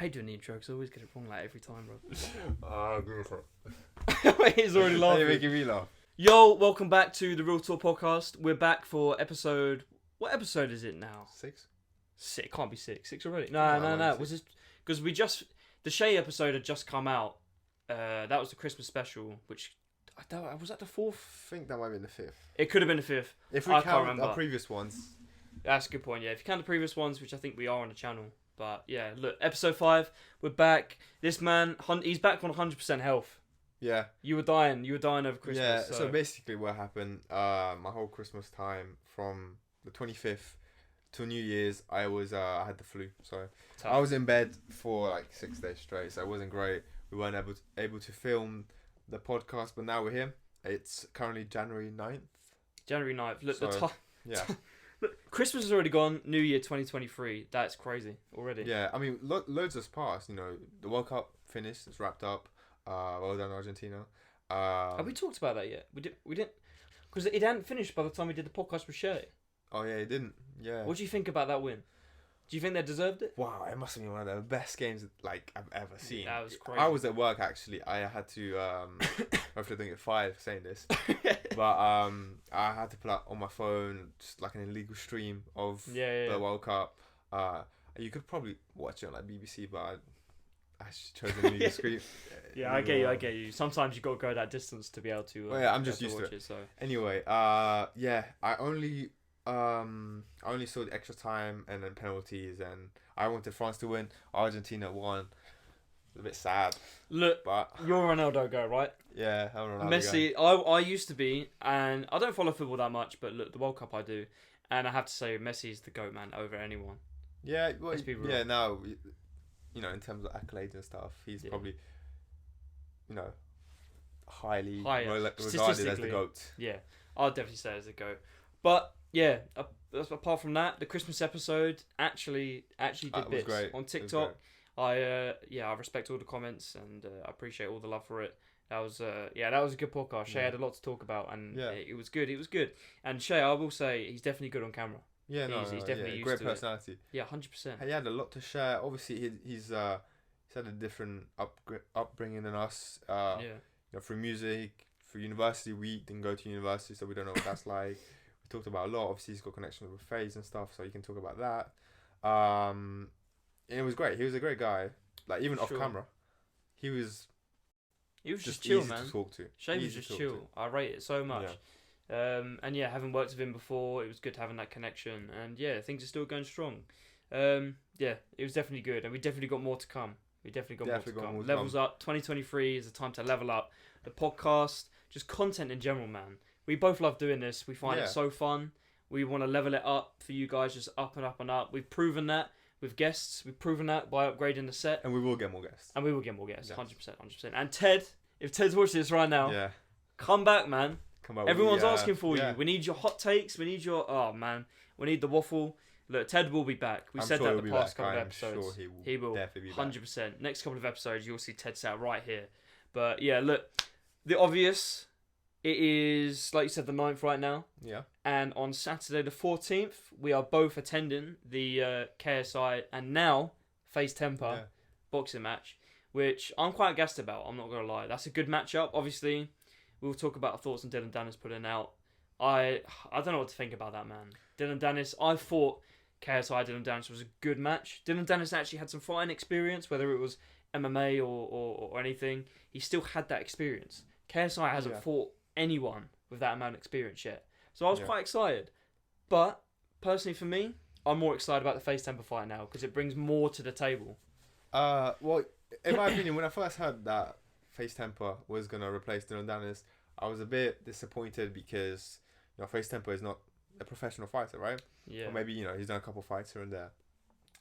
I hate doing the intro because I always get it wrong like every time, bro. Go for it. Wait, he's already laughing. You're making me laugh. Yo, welcome back to the RealTalk podcast. We're back for episode... What episode is it now? 6? It can't be 6. 6 already? No. Was this... Because we just... The Shay episode had just come out. That was the Christmas special, which... Was that the 4th? I think that might be the 5th. It could have been the 5th. If we count our previous ones. That's a good point, yeah. If you count the previous ones, which I think we are on the channel. But, yeah, look, episode 5, we're back. This man, he's back on 100% health. Yeah. You were dying over Christmas. Yeah, so basically what happened, my whole Christmas time, from the 25th to New Year's, I had the flu. So tough. I was in bed for like 6 days straight, so it wasn't great. We weren't able to film the podcast, but now we're here. It's currently January 9th. January 9th. Look, yeah. Look, Christmas is already gone. New Year 2023. That's crazy already. Yeah, I mean, loads has passed. You know, the World Cup finished. It's wrapped up. Well done, Argentina. Have we talked about that yet? We didn't, because it hadn't finished by the time we did the podcast with Shay. Oh yeah, it didn't. Yeah. What do you think about that win? Do you think they deserved it? Wow, it must have been one of the best games like I've ever seen. That was crazy. I was at work actually. I had to hopefully I don't get fired for saying this, but I had to pull out on my phone just like an illegal stream of the World Cup. You could probably watch it on like BBC, but I chose an illegal stream. Yeah, I get you. Sometimes you got to go that distance to be able to. Well, yeah, I'm just used to it. So anyway, yeah, I only saw the extra time and then penalties, and I wanted France to win. Argentina won. It was a bit sad. Look, but you're a Ronaldo guy, right? Yeah, I'm a Ronaldo Messi. guy. I used to be, and I don't follow football that much, but look, the World Cup I do, and I have to say Messi is the GOAT, man, over anyone. Yeah, well, yeah. Now, you know, in terms of accolades and stuff, he's probably, you know, highly regarded as the GOAT. Yeah, I'll definitely say as the GOAT. But yeah, apart from that, the Christmas episode actually did bits great. On TikTok. I respect all the comments and I appreciate all the love for it. That was a good podcast. Shay had a lot to talk about, and it was good. It was good. And Shay, I will say, he's definitely good on camera. Yeah, he's definitely used great to personality. It. Yeah, 100%. He had a lot to share. Obviously, he's had a different upbringing than us. You know, through music, through university, we didn't go to university, so we don't know what that's like. We talked about a lot. Obviously, he's got connections with FaZe and stuff, so you can talk about that. And it was great. He was a great guy. Like even off camera, he was just chill, easy man. To talk to. Shay was just chill. I rate it so much. Yeah. And yeah, having worked with him before, it was good having that connection. And yeah, things are still going strong. Yeah, it was definitely good, and we definitely got more to come. Levels up. 2023 is the time to level up. The podcast, just content in general, man. We both love doing this. We find it so fun. We want to level it up for you guys, just up and up and up. We've proven that with guests. We've proven that by upgrading the set. And we will get more guests. 100%. And Ted, if Ted's watching this right now, come back, man. Everyone's asking for you. We need your hot takes. We need the waffle. Look, Ted will be back. We said that the past couple of episodes. Sure he will definitely be 100%. Back. Next couple of episodes, you'll see Ted sat right here. But yeah, look, the obvious, it is, like you said, the 9th right now. Yeah. And on Saturday the 14th, we are both attending the KSI and now FaZe Temper boxing match, which I'm quite gassed about, I'm not going to lie. That's a good matchup. Obviously, we'll talk about our thoughts on Dylan Dennis putting out. I don't know what to think about that, man. Dylan Dennis, I thought KSI Dylan Dennis was a good match. Dylan Dennis actually had some fighting experience, whether it was MMA or anything. He still had that experience. KSI hasn't fought anyone with that amount of experience yet. So I was quite excited. But, personally for me, I'm more excited about the FaZe Temper fight now because it brings more to the table. Well, in my opinion, when I first heard that FaZe Temper was going to replace Dylan Dennis, I was a bit disappointed because, you know, FaZe Temper is not a professional fighter, right? Yeah. Or maybe, you know, he's done a couple fights here and there.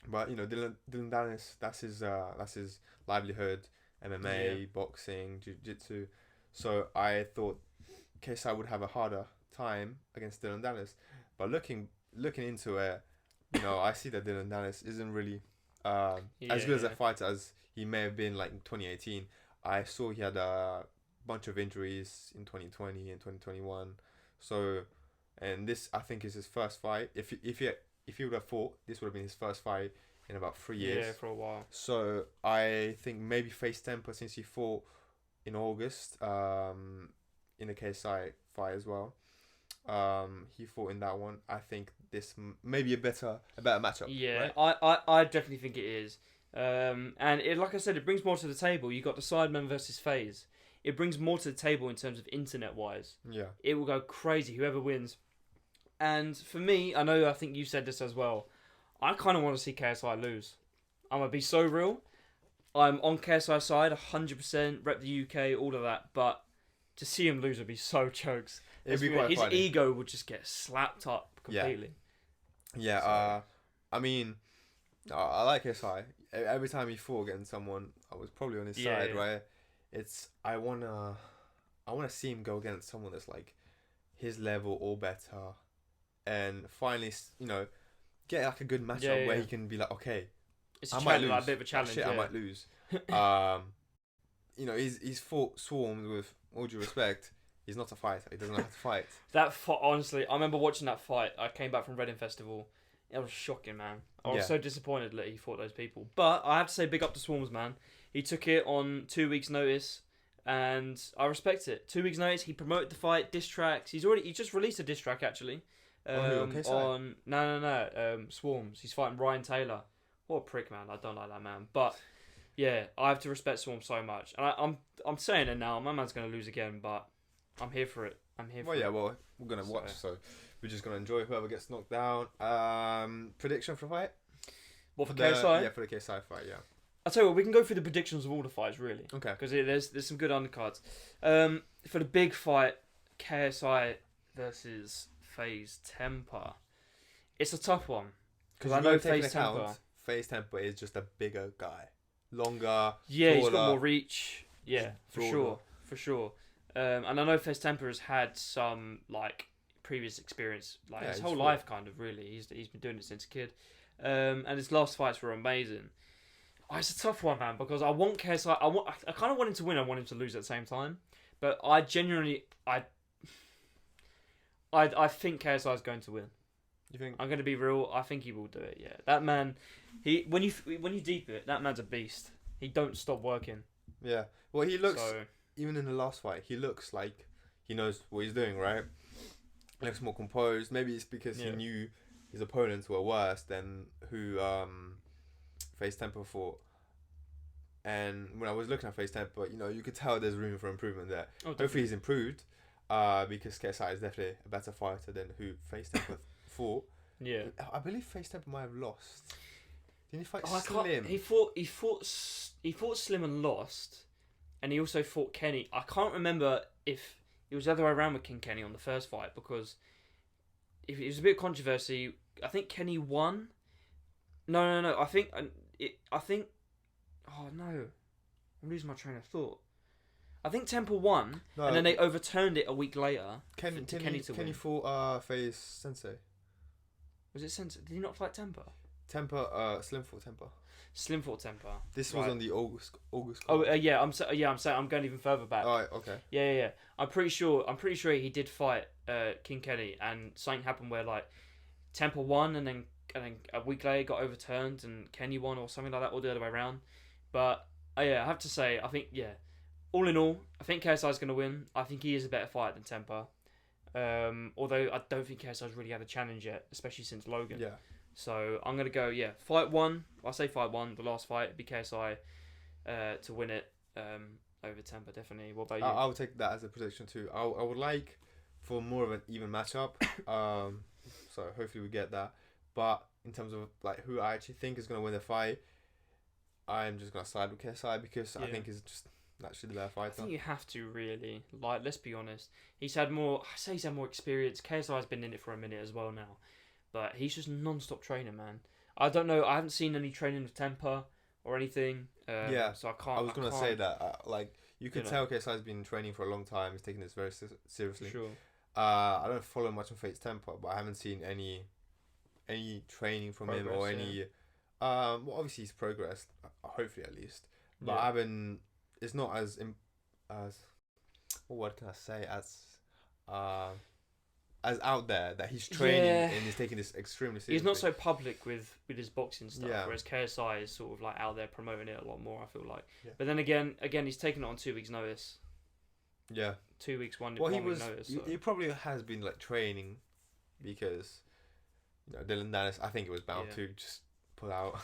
But, you know, Dylan Dennis, that's his livelihood, MMA, boxing, jiu-jitsu. So I thought KSI would have a harder time against Dylan Dennis. But looking into it, you know, I see that Dylan Dennis isn't really as good as a fighter as he may have been like in 2018. I saw he had a bunch of injuries in 2020 and 2021. So, and this I think is his first fight. If he would have fought, this would have been his first fight in about 3 years. Yeah, for a while. So I think maybe face Temper, since he fought in August, in the KSI fight as well. He fought in that one. I think this may be a better matchup. Yeah, right? I definitely think it is. And it, like I said, it brings more to the table. You got the Sidemen versus FaZe. It brings more to the table in terms of internet wise. Yeah. It will go crazy, whoever wins. And for me, I think you said this as well. I kind of want to see KSI lose. I'm going to be so real. I'm on KSI side, 100%, rep the UK, all of that. But to see him lose would be so chokes. It'd be quite his funny. ego would just get slapped up completely. Yeah. So. I mean, I like KSI. Every time he fought against someone, I was probably on his side, right? I wanna see him go against someone that's like his level or better, and finally, get like a good matchup where he can be like, okay, it's I might lose. Like a bit of a challenge. I might lose. He's fought Swarms with all due respect. He's not a fighter. He doesn't know how to fight. That fight, honestly, I remember watching that fight. I came back from Reading Festival. It was shocking, man. I was so disappointed that he fought those people. But I have to say, big up to Swarms, man. He took it on 2 weeks' notice, and I respect it. 2 weeks' notice, he promoted the fight, diss tracks. He just released a diss track actually. Swarms. He's fighting Ryan Taylor. What a prick, man. I don't like that man. But yeah, I have to respect Swarms so much, and I'm saying it now. My man's gonna lose again, but I'm here for it. Well, we're gonna watch, so we're just gonna enjoy whoever gets knocked down. Prediction for the fight? What, for KSI? Yeah, for the KSI fight. Yeah. I'll tell you what, we can go through the predictions of all the fights, really. Okay. Because there's some good undercards. For the big fight, KSI versus FaZe Temper. It's a tough one. Because I know FaZe Temper. FaZe Temper is just a bigger guy. Longer. Yeah, taller, he's got more reach. Yeah, for sure. And I know FaZe Temper has had some, like, previous experience. Like, his whole life, kind of, really. He's been doing it since a kid. And his last fights were amazing. Oh, it's a tough one, man, because I want KSI. I kind of want him to win. I want him to lose at the same time. But I genuinely, I think KSI is going to win. You think? I'm going to be real. I think he will do it. Yeah, that man. When you deep it, that man's a beast. He don't stop working. Yeah. Well, he looks even in the last fight. He looks like he knows what he's doing, right? He looks more composed. Maybe it's because he knew his opponents were worse than who FaZe Temper fought. And when I was looking at FaZe Temper, you could tell there's room for improvement there. Oh, hopefully he's improved, because KSI is definitely a better fighter than who FaZe Temper fought. Yeah. I believe FaZe Temper might have lost. Didn't he fight Slim? He fought Slim and lost, and he also fought Kenny. I can't remember if it was the other way around with King Kenny on the first fight, because if it was a bit of controversy. I think Kenny won. No. I think. Oh no, I'm losing my train of thought. I think Temple won, and then they overturned it a week later. Kenny fought FaZe Sensei. Was it Sensei? Did he not fight Temper? Slim fought Temper. Slim fought Temper. This was on the August. Oh I'm saying I'm going even further back. Oh, okay. Yeah. I'm pretty sure he did fight King Kenny, and something happened where like Temper won, and then a week later it got overturned, and Kenny won, or something like that, or the other way around. But I have to say, I think all in all, I think KSI is going to win. I think he is a better fighter than Temper. Although I don't think KSI's really had a challenge yet, especially since Logan. Yeah. So I'm going to go, fight one. I say fight one, the last fight. It'd be KSI to win it over Temper, definitely. What about you? I would take that as a prediction too. I would like for more of an even matchup. So hopefully we get that. But in terms of like who I actually think is going to win the fight, I'm just going to side with KSI because I think he's just naturally the better fighter. I think you have to really. Like, let's be honest. He's had more experience. KSI's been in it for a minute as well now. But he's just non-stop training, man. I don't know. I haven't seen any training with Temper or anything. So I can't. I was going to say that. You could tell KSI's been training for a long time. He's taking this very seriously. Sure. I don't follow much on FaZe Temper, but I haven't seen any training from him or any. Well, obviously he's progressed, hopefully at least. But I haven't. It's not as what word can I say, as as out there that he's training and he's taking this extremely seriously. He's not so public with his boxing stuff, Yeah. whereas KSI is sort of like out there promoting it a lot more. I feel like, Yeah. but then again, he's taking it on 2 weeks' notice. Yeah. 2 weeks, one Well, week notice. So. He probably has been like training because Dylan Dennis. I think it was bound to just pull out.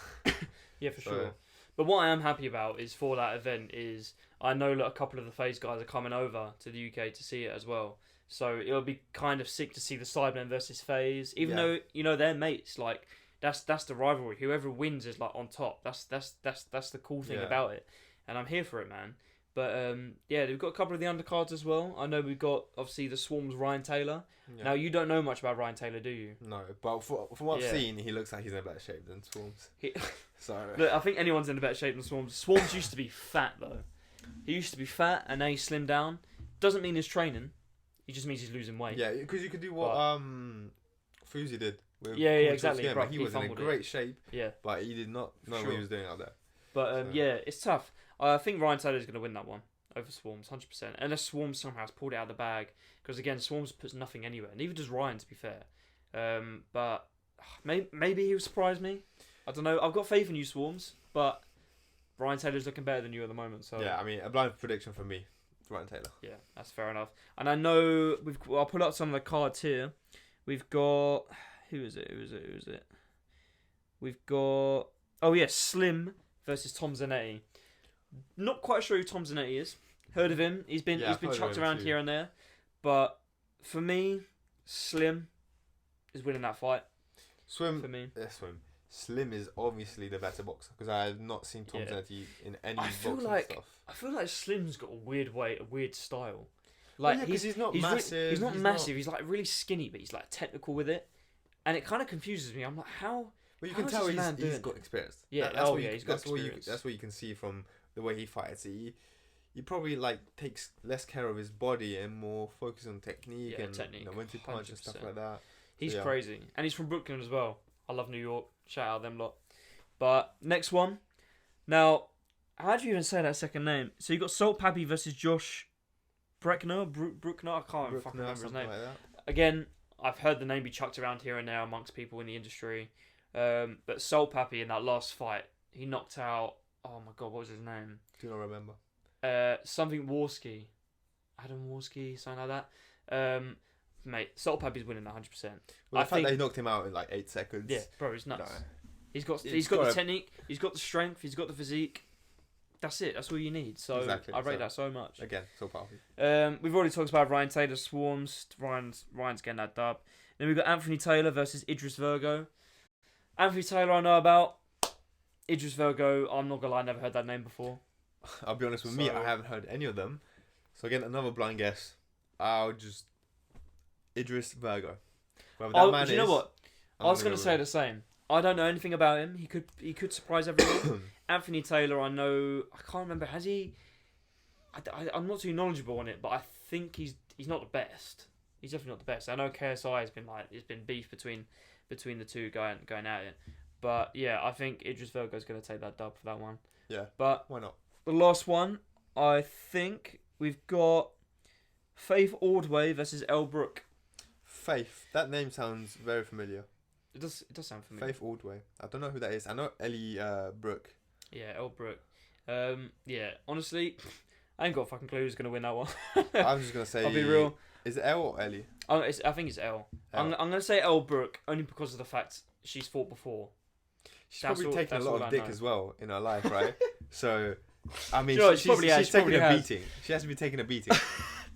Yeah, for sure. But what I am happy about is for that event is I know that a couple of the FaZe guys are coming over to the UK to see it as well. So it'll be kind of sick to see the Sidemen versus FaZe, even though they're mates. Like that's the rivalry. Whoever wins is like on top. That's the cool thing about it, and I'm here for it, man. But we've got a couple of the undercards as well. I know we've got obviously the Swarm's Ryan Taylor. Yeah. Now you don't know much about Ryan Taylor, do you? No, but from what I've seen, he looks like he's in a better shape than Swarms. So look, I think anyone's in a better shape than Swarms. Swarms used to be fat though. He used to be fat, and now he's slimmed down. Doesn't mean he's training. It just means he's losing weight. Yeah, because you could do what Fuzi did. With exactly. Skin, he was in a great shape. Yeah, but he did not know what he was doing out there. But it's tough. I think Ryan Taylor's going to win that one over Swarms, 100%. Unless Swarms somehow has pulled it out of the bag, because again, Swarms puts nothing anywhere. Neither does Ryan, to be fair. But maybe he'll surprise me. I don't know. I've got faith in you, Swarms, but Ryan Taylor's looking better than you at the moment. So yeah, I mean, a blind prediction for me. Ryan Taylor. Yeah, that's fair enough. And I know I'll pull out some of the cards here. We've got who is it? We've got Slim versus Tom Zanetti. Not quite sure who Tom Zanetti is. Heard of him? He's been chucked around here and there. But for me, Slim is winning that fight. Swim for me. Yeah, Slim is obviously the better boxer because I have not seen Tom Zanetti in any boxing stuff. I feel like Slim's got a weird way, a weird style. Like he's not massive. He's not massive. He's like really skinny, but he's like technical with it, and it kind of confuses me. I'm like, how? Well, you can tell he's got experience. Yeah, he's got experience. That's what you can see from the way he fights. He probably like takes less care of his body and more focus on technique and when to punch 100%. And stuff like that. He's crazy, and he's from Brooklyn as well. I love New York. Shout out them lot. But next one. Now, how do you even say that second name? So you got Salt Pappy versus Josh Bruckner. I can't fucking remember his name. Like again, I've heard the name be chucked around here and there amongst people in the industry. But Salt Pappy in that last fight, he knocked out. Oh my god, what was his name? Do not remember. Something Warski, Adam Warski, something like that. Mate, Salt Pappy's winning 100%. Well, the fact that he knocked him out in like 8 seconds. Yeah, bro, he's nuts. No. He's got the technique, he's got the strength, he's got the physique. That's it. That's all you need. So I rate that so much. Again, so powerful. We've already talked about Ryan Taylor Swarms. Ryan's getting that dub. Then we've got Anthony Taylor versus Idris Virgo. Anthony Taylor I know about. Idris Virgo, I'm not gonna lie, I never heard that name before. I'll be honest with me, I haven't heard any of them. So again, another blind guess. I'll just Idris Virgo. Do you know what? I was gonna say the same. I don't know anything about him. He could surprise everyone. Anthony Taylor, I know. I can't remember. Has he? I'm not too knowledgeable on it, but I think he's not the best. He's definitely not the best. I know KSI has been there's been beef between the two going at it. But yeah, I think Idris Virgo's going to take that dub for that one. Yeah. But why not? The last one, I think we've got Faith Ordway versus Elle Brook. Faith. That name sounds very familiar. It does sound familiar. Faith Ordway. I don't know who that is. I know Ellie Brook. Yeah, Elle Brook. Yeah, honestly, I ain't got a fucking clue who's going to win that one. I'm just going to say... I'll be real. Is it Elle or Ellie? I think it's Elle. I'm going to say Elle Brook only because of the fact she's fought before. She's probably taken a lot of dick as well in her life, right? So, I mean, she's taking a beating. She has to be taking a beating.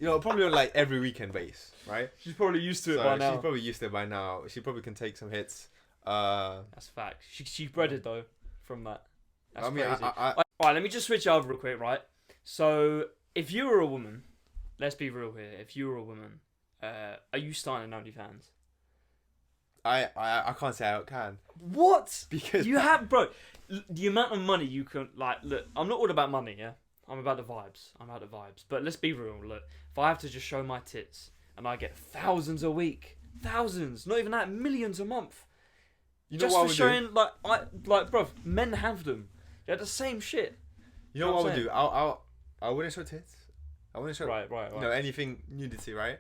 Probably on like every weekend base, right? She's probably used to it by now. She's probably used to it by now. She probably can take some hits. That's fact. She breaded though from that. That's crazy. Alright, let me just switch over real quick, right? So, if you were a woman, let's be real here. If you were a woman, are you starting an OnlyFans? I can't say I can. What? Because you have, bro, the amount of money you can, like, look, I'm not all about money, yeah? I'm about the vibes. But let's be real, look, if I have to just show my tits and I get thousands a week, thousands, not even that, millions a month. You know just what for showing, like, bro, men have them. They're the same shit. You know what I would do? I wouldn't show tits. I wouldn't show, right. anything nudity, right?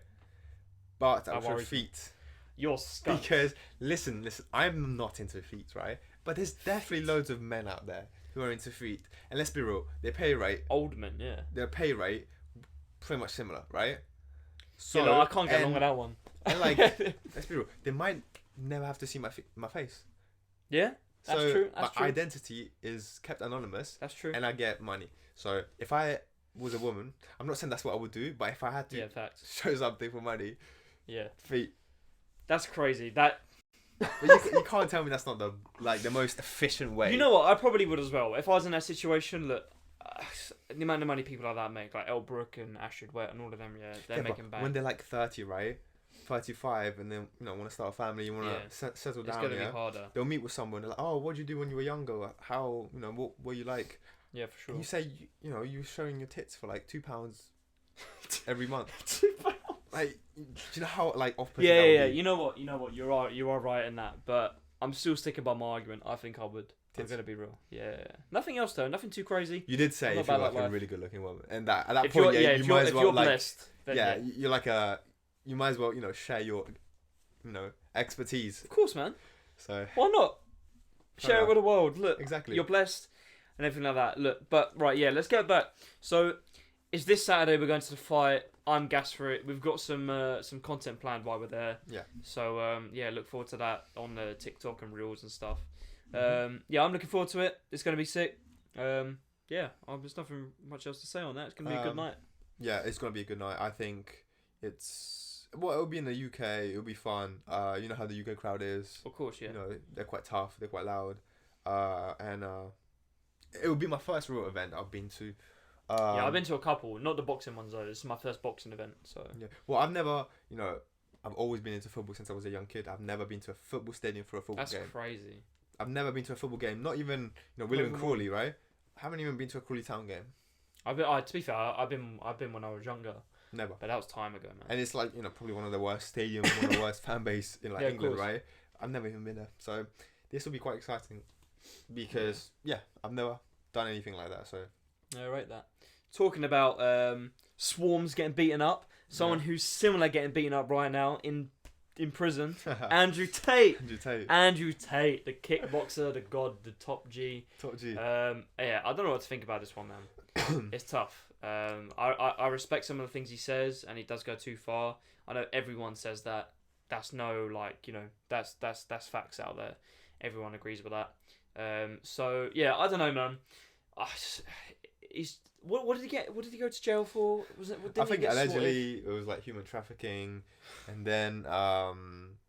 But I That prefer worries me. feet. You're skunk. Because listen, I'm not into feet, right? But there's definitely loads of men out there who are into feet, and let's be real, their pay rate, Old men, yeah. pretty much similar, right? So I can't get along with that one. And like, let's be real, they might never have to see my face. Yeah, that's So true. That's my true. identity is kept anonymous, That's true. and I get money. So if I was a woman, I'm not saying that's what I would do, but if I had to Yeah, facts. show something for money, Yeah, feet. that's crazy. That. But you can't tell me that's not the most efficient way. You know what? I probably would as well. If I was in that situation, look, the amount of money people like that make, like El Brook and Astrid Wet and all of them, yeah, they're making bank. When they're like 30, right? 35, and then want to start a family, you want to settle down. It's gonna be harder. They'll meet with someone. They're like, oh, what did you do when you were younger? How what were you like? Yeah, for sure. And you say you were showing your tits for like £2 every month. £2. Like, do you know how like off-putting Yeah, that would yeah. be? You know what? You are right in that. But I'm still sticking by my argument. I think I would. I'm Tits. gonna be real. Yeah. Nothing else though. Nothing too crazy. You did say I'm if not you're bad like like a life. really good-looking woman, and that at that If point, you're, you might as well you're like blessed, then you're like you might as well share your expertise. Of course, man. So Why not? Share it with the world. Look, exactly. you're blessed and everything like that. Look, but right, yeah, let's get back. So, is this Saturday we're going to the fight? I'm gassed for it. We've got some content planned while we're there. Yeah. So yeah, look forward to that on the TikTok and Reels and stuff. Yeah, I'm looking forward to it. It's gonna be sick. Yeah, there's nothing much else to say on that. It's gonna be a good night. Yeah, it's gonna be a good night. I think it'll be in the UK. It'll be fun. You know how the UK crowd is. Of course, yeah. They're quite tough. They're quite loud. And it will be my first real event I've been to. Yeah, I've been to a couple, not the boxing ones though. This is my first boxing event, so. Yeah. Well, I've never, I've always been into football since I was a young kid. I've never been to a football stadium for a football game. That's crazy. I've never been to a football game. Not even, William and Crawley, right? I haven't even been to a Crawley Town game. To be fair, I've been when I was younger. Never. But that was time ago, man. And it's like, probably one of the worst stadiums, one of the worst fan base in like England, right? I've never even been there. So this will be quite exciting because, I've never done anything like that. So I rate that. Talking about swarms getting beaten up, someone who's similar getting beaten up right now in prison, Andrew Tate. Andrew Tate, the kickboxer, the god, the top G. Yeah, I don't know what to think about this one, man. It's tough. I respect some of the things he says, and he does go too far. I know everyone says that. That's that's facts out there. Everyone agrees with that. So yeah, I don't know, man. What did he get? What did he go to jail for? I think allegedly it was like human trafficking, and then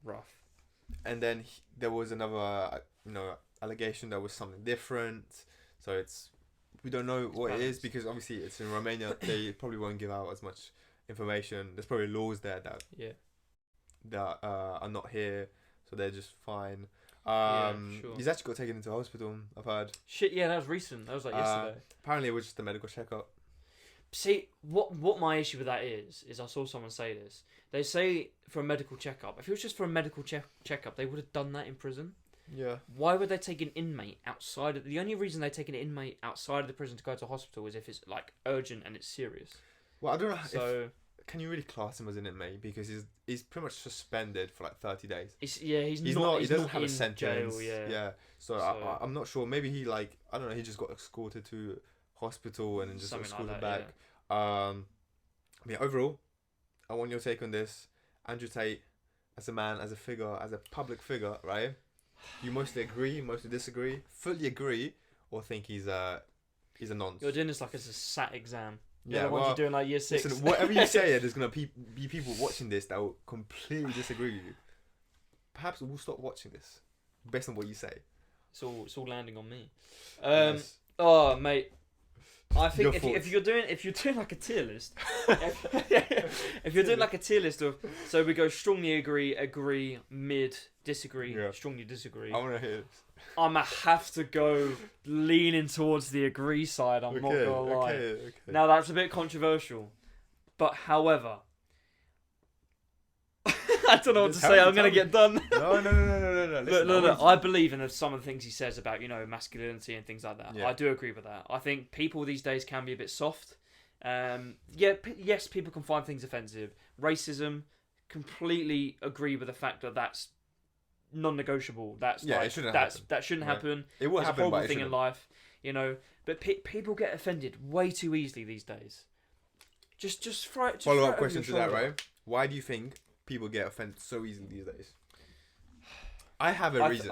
rough. And then there was another allegation that was something different. So we don't know what it is because obviously it's in Romania. They probably won't give out as much information. There's probably laws there that are not here, so they're just fine. Sure. He's actually got taken into hospital, I've heard. Shit, yeah, that was recent. That was like yesterday. Apparently it was just a medical checkup. See, what my issue with that is I saw someone say this. They say for a medical checkup. If it was just for a medical checkup, they would have done that in prison. Yeah. Why would they take an inmate outside of... The only reason they take an inmate outside of the prison to go to hospital is if it's like urgent and it's serious. Well, I don't know can you really class him as an inmate because he's pretty much suspended for like 30 days. He doesn't have a sentence. Jail, yeah. So I'm not sure. Maybe he he just got escorted to hospital and then just got escorted back. Yeah. Overall, I want your take on this. Andrew Tate, as a man, as a figure, as a public figure, right? You mostly agree, mostly disagree, fully agree, or think he's a nonce. You're doing this like it's a SAT exam. Yeah, the ones you're doing like year 6. Listen, whatever you say, there's gonna be people watching this that will completely disagree with you. Perhaps we'll stop watching this based on what you say. It's all landing on me. Yes. Oh, mate. I think if you're doing like a tier list, if you're doing like a tier list of, so we go strongly agree, mid, disagree, strongly disagree. I want to hear this. I'm gonna have to go leaning towards the agree side. I'm not gonna lie. Okay. Now that's a bit controversial, but however, I don't know what to say. I'm gonna get done. No. Look. I believe in some of the things he says about masculinity and things like that. Yeah. I do agree with that. I think people these days can be a bit soft. Yes, people can find things offensive. Racism completely agree with the fact that that's non-negotiable. That's it shouldn't happen. That shouldn't happen. It will it's happen, a horrible but thing in life, you know. But people get offended way too easily these days. Just throw it. Follow up question to that, right? Why do you think people get offended so easily these days? I have a reason.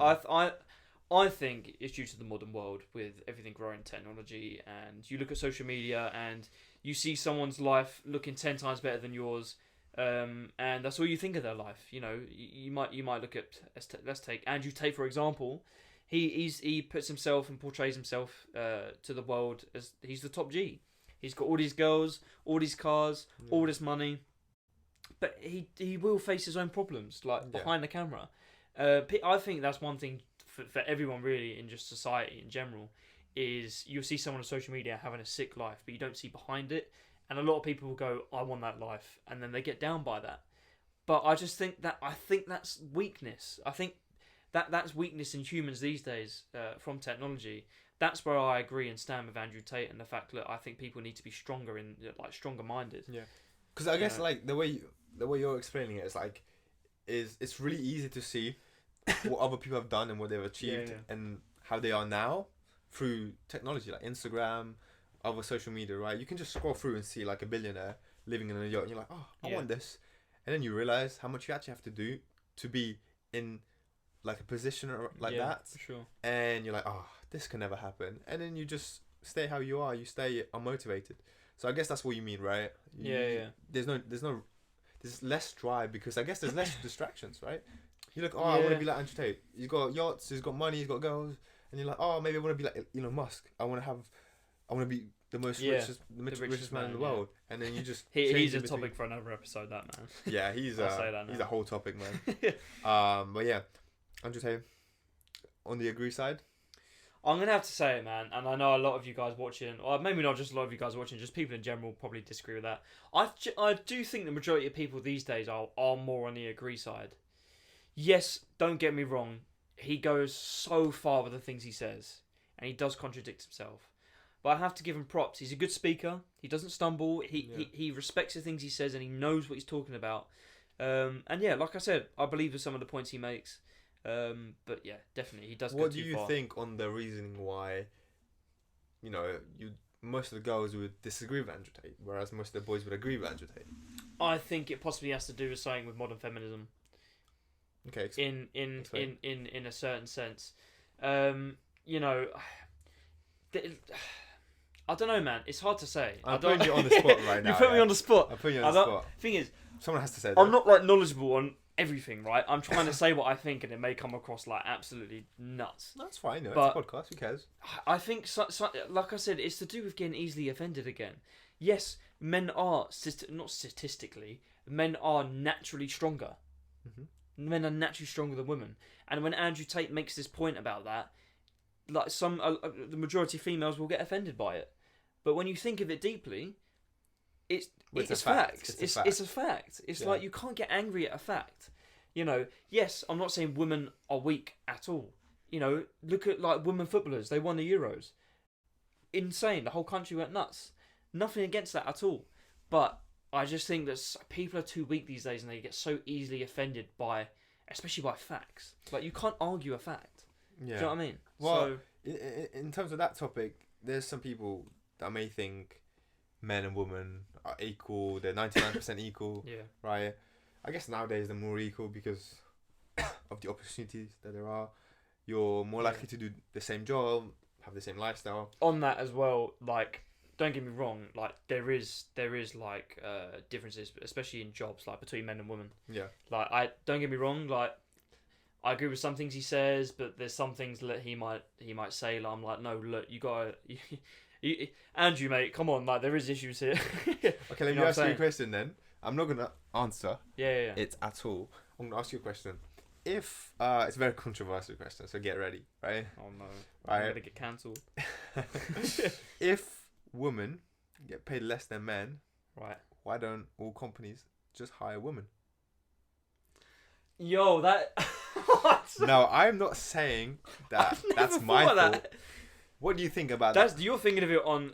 I think it's due to the modern world with everything growing technology, and you look at social media and you see someone's life looking 10 times better than yours, and that's all you think of their life. You know, you might look at let's take Andrew Tate for example. He puts himself and portrays himself to the world as he's the top G. He's got all these girls, all these cars, all this money, but he will face his own problems behind the camera. I think that's one thing for everyone really in just society in general is you'll see someone on social media having a sick life, but you don't see behind it, and a lot of people will go, I want that life, and then they get down by that. But I think that's weakness. I think that's weakness in humans these days from technology. That's where I agree and stand with Andrew Tate and the fact that I think people need to be stronger stronger minded. Yeah, because I guess the way you're explaining it is it's really easy to see what other people have done and what they've achieved and how they are now through technology like Instagram, other social media, right? You can just scroll through and see like a billionaire living in a yacht and you're like, oh, I want this. And then you realize how much you actually have to do to be in like a position like that. For sure. And you're like, oh, this can never happen. And then you just stay how you are. You stay unmotivated. So I guess that's what you mean, right? There's less drive because I guess there's less distractions, right? You look, I want to be like Andrew Tate. He's got yachts, he's got money, he's got girls, and you're like, oh, maybe I want to be like Elon Musk. I want to be the richest man in the world. And then you just he's a topic for another episode, that man. Yeah, he's a whole topic, man. But yeah, Andrew Tate on the agree side. I'm going to have to say it, man, and I know a lot of you guys watching, or maybe not just a lot of you guys watching, just people in general probably disagree with that. I do think the majority of people these days are more on the agree side. Yes, don't get me wrong, he goes so far with the things he says, and he does contradict himself. But I have to give him props. He's a good speaker. He doesn't stumble. He respects the things he says, and he knows what he's talking about. And yeah, like I said, I believe in some of the points he makes. But yeah, definitely he does go too far. What do you think on the reasoning why, most of the girls would disagree with Andrew Tate, whereas most of the boys would agree with Andrew Tate? I think it possibly has to do with something with modern feminism. Okay. In a certain sense, I don't know, man. It's hard to say. I'm putting you on the spot right now. You put me on the spot. I'm putting you on the spot. Thing is, someone has to say that. I'm not knowledgeable on everything, right? I'm trying to say what I think, and it may come across like absolutely nuts. That's fine. It's a podcast. Who cares? I think, like I said, it's to do with getting easily offended again. Yes, men are not statistically. Men are naturally stronger. Mm-hmm. Men are naturally stronger than women, and when Andrew Tate makes this point about that, like the majority of females will get offended by it. But when you think of it deeply, it's facts. It's a fact. It's like you can't get angry at a fact. Yes, I'm not saying women are weak at all. Look at like women footballers. They won the Euros. Insane. The whole country went nuts. Nothing against that at all. But I just think that people are too weak these days, and they get so easily offended especially by facts. Like you can't argue a fact. Yeah. Do you know what I mean? Well, in terms of that topic, there's some people that may think men and women are equal. They're 99% equal. Yeah. Right. I guess nowadays they're more equal because of the opportunities that there are. You're more likely to do the same job, have the same lifestyle. On that as well, like, don't get me wrong, like there is like differences, especially in jobs, like between men and women. Yeah. Like don't get me wrong, like I agree with some things he says, but there's some things that he might say. Like, I'm like, no, look, you gotta, Andrew, mate, come on, like there is issues here. Okay, let me ask you a question then. I'm not gonna answer. Yeah. It at all. I'm gonna ask you a question. If it's a very controversial question, so get ready, right? Oh no, right. I'm gonna get cancelled. If women get paid less than men, right? Why don't all companies just hire women? Yo, that. What? No, I'm not saying that that's my fault. What do you think about that? You're thinking of it on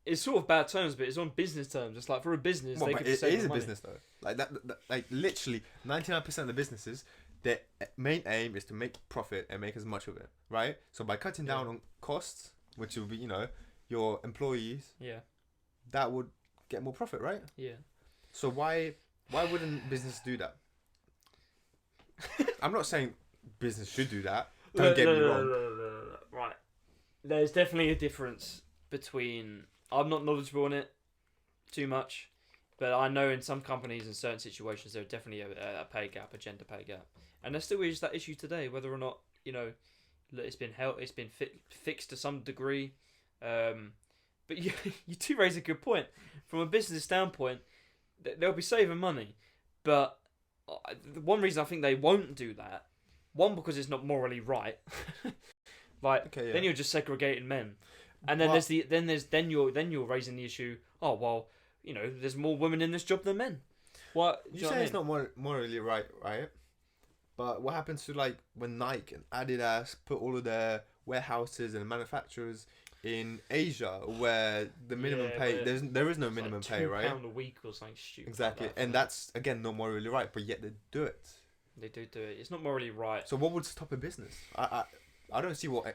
it's sort of bad terms, but it's on business terms. It's like for a business, Well, they but could be it saving is a money. business though. Like that, like literally 99% of the businesses, their main aim is to make profit and make as much of it, right? So by cutting down on costs, which will be, you know, your employees, that would get more profit, right? Yeah. So why wouldn't business do that? I'm not saying business should do that. Don't get me wrong. Right. There's definitely a difference between. I'm not knowledgeable on it too much, but I know in some companies in certain situations there's definitely a pay gap, a gender pay gap, and there still is that issue today. Whether or not it's been fixed to some degree, but you do raise a good point. From a business standpoint, they'll be saving money, but one reason I think they won't do that, one, because it's not morally right. Then you're just segregating men, and then you're raising the issue. Oh well, there's more women in this job than men. What you say? It's not morally right? But what happens to like when Nike and Adidas put all of their warehouses and manufacturers in Asia, where the minimum pay there is no minimum pay, right? £2 a week or something stupid. Exactly, and that's again not morally right, but yet they do it. They do it. It's not morally right. So what would stop a business? I don't see what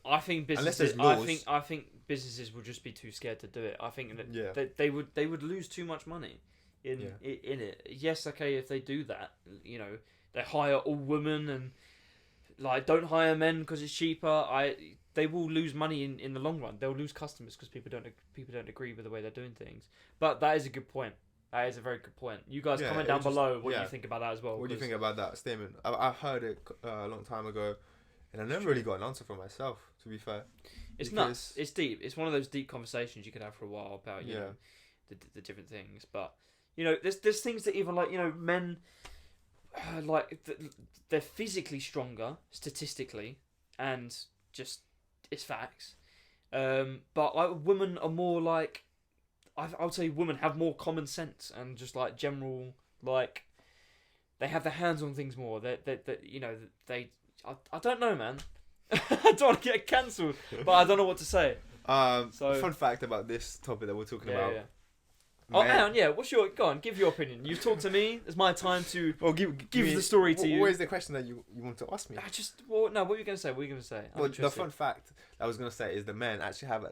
I think businesses. Unless there's laws. I think businesses would just be too scared to do it. I think that they would lose too much money in it. Yes, okay, if they do that, they hire all women and like don't hire men because it's cheaper. They will lose money in the long run. They'll lose customers because people don't agree with the way they're doing things. But that is a good point. That is a very good point. You guys comment down below what you think about that as well. What do you think about that statement? I heard it a long time ago, and I never really got an answer for myself, to be fair. It's nuts. It's deep. It's one of those deep conversations you could have for a while about you know the different things. But there's things that even like men they're physically stronger statistically, and just it's facts. But like women are more like. I would say women have more common sense and just like general like they have their hands on things more. I don't know, man. I don't want to get cancelled, but I don't know what to say. Fun fact about this topic that we're talking about. Yeah. Oh, Aaron, go on, give your opinion. You've talked to me. It's my time to give the story to you. What is the question that you want to ask me? What are you going to say? What are you going to say? Well, the fun fact I was going to say is the men actually have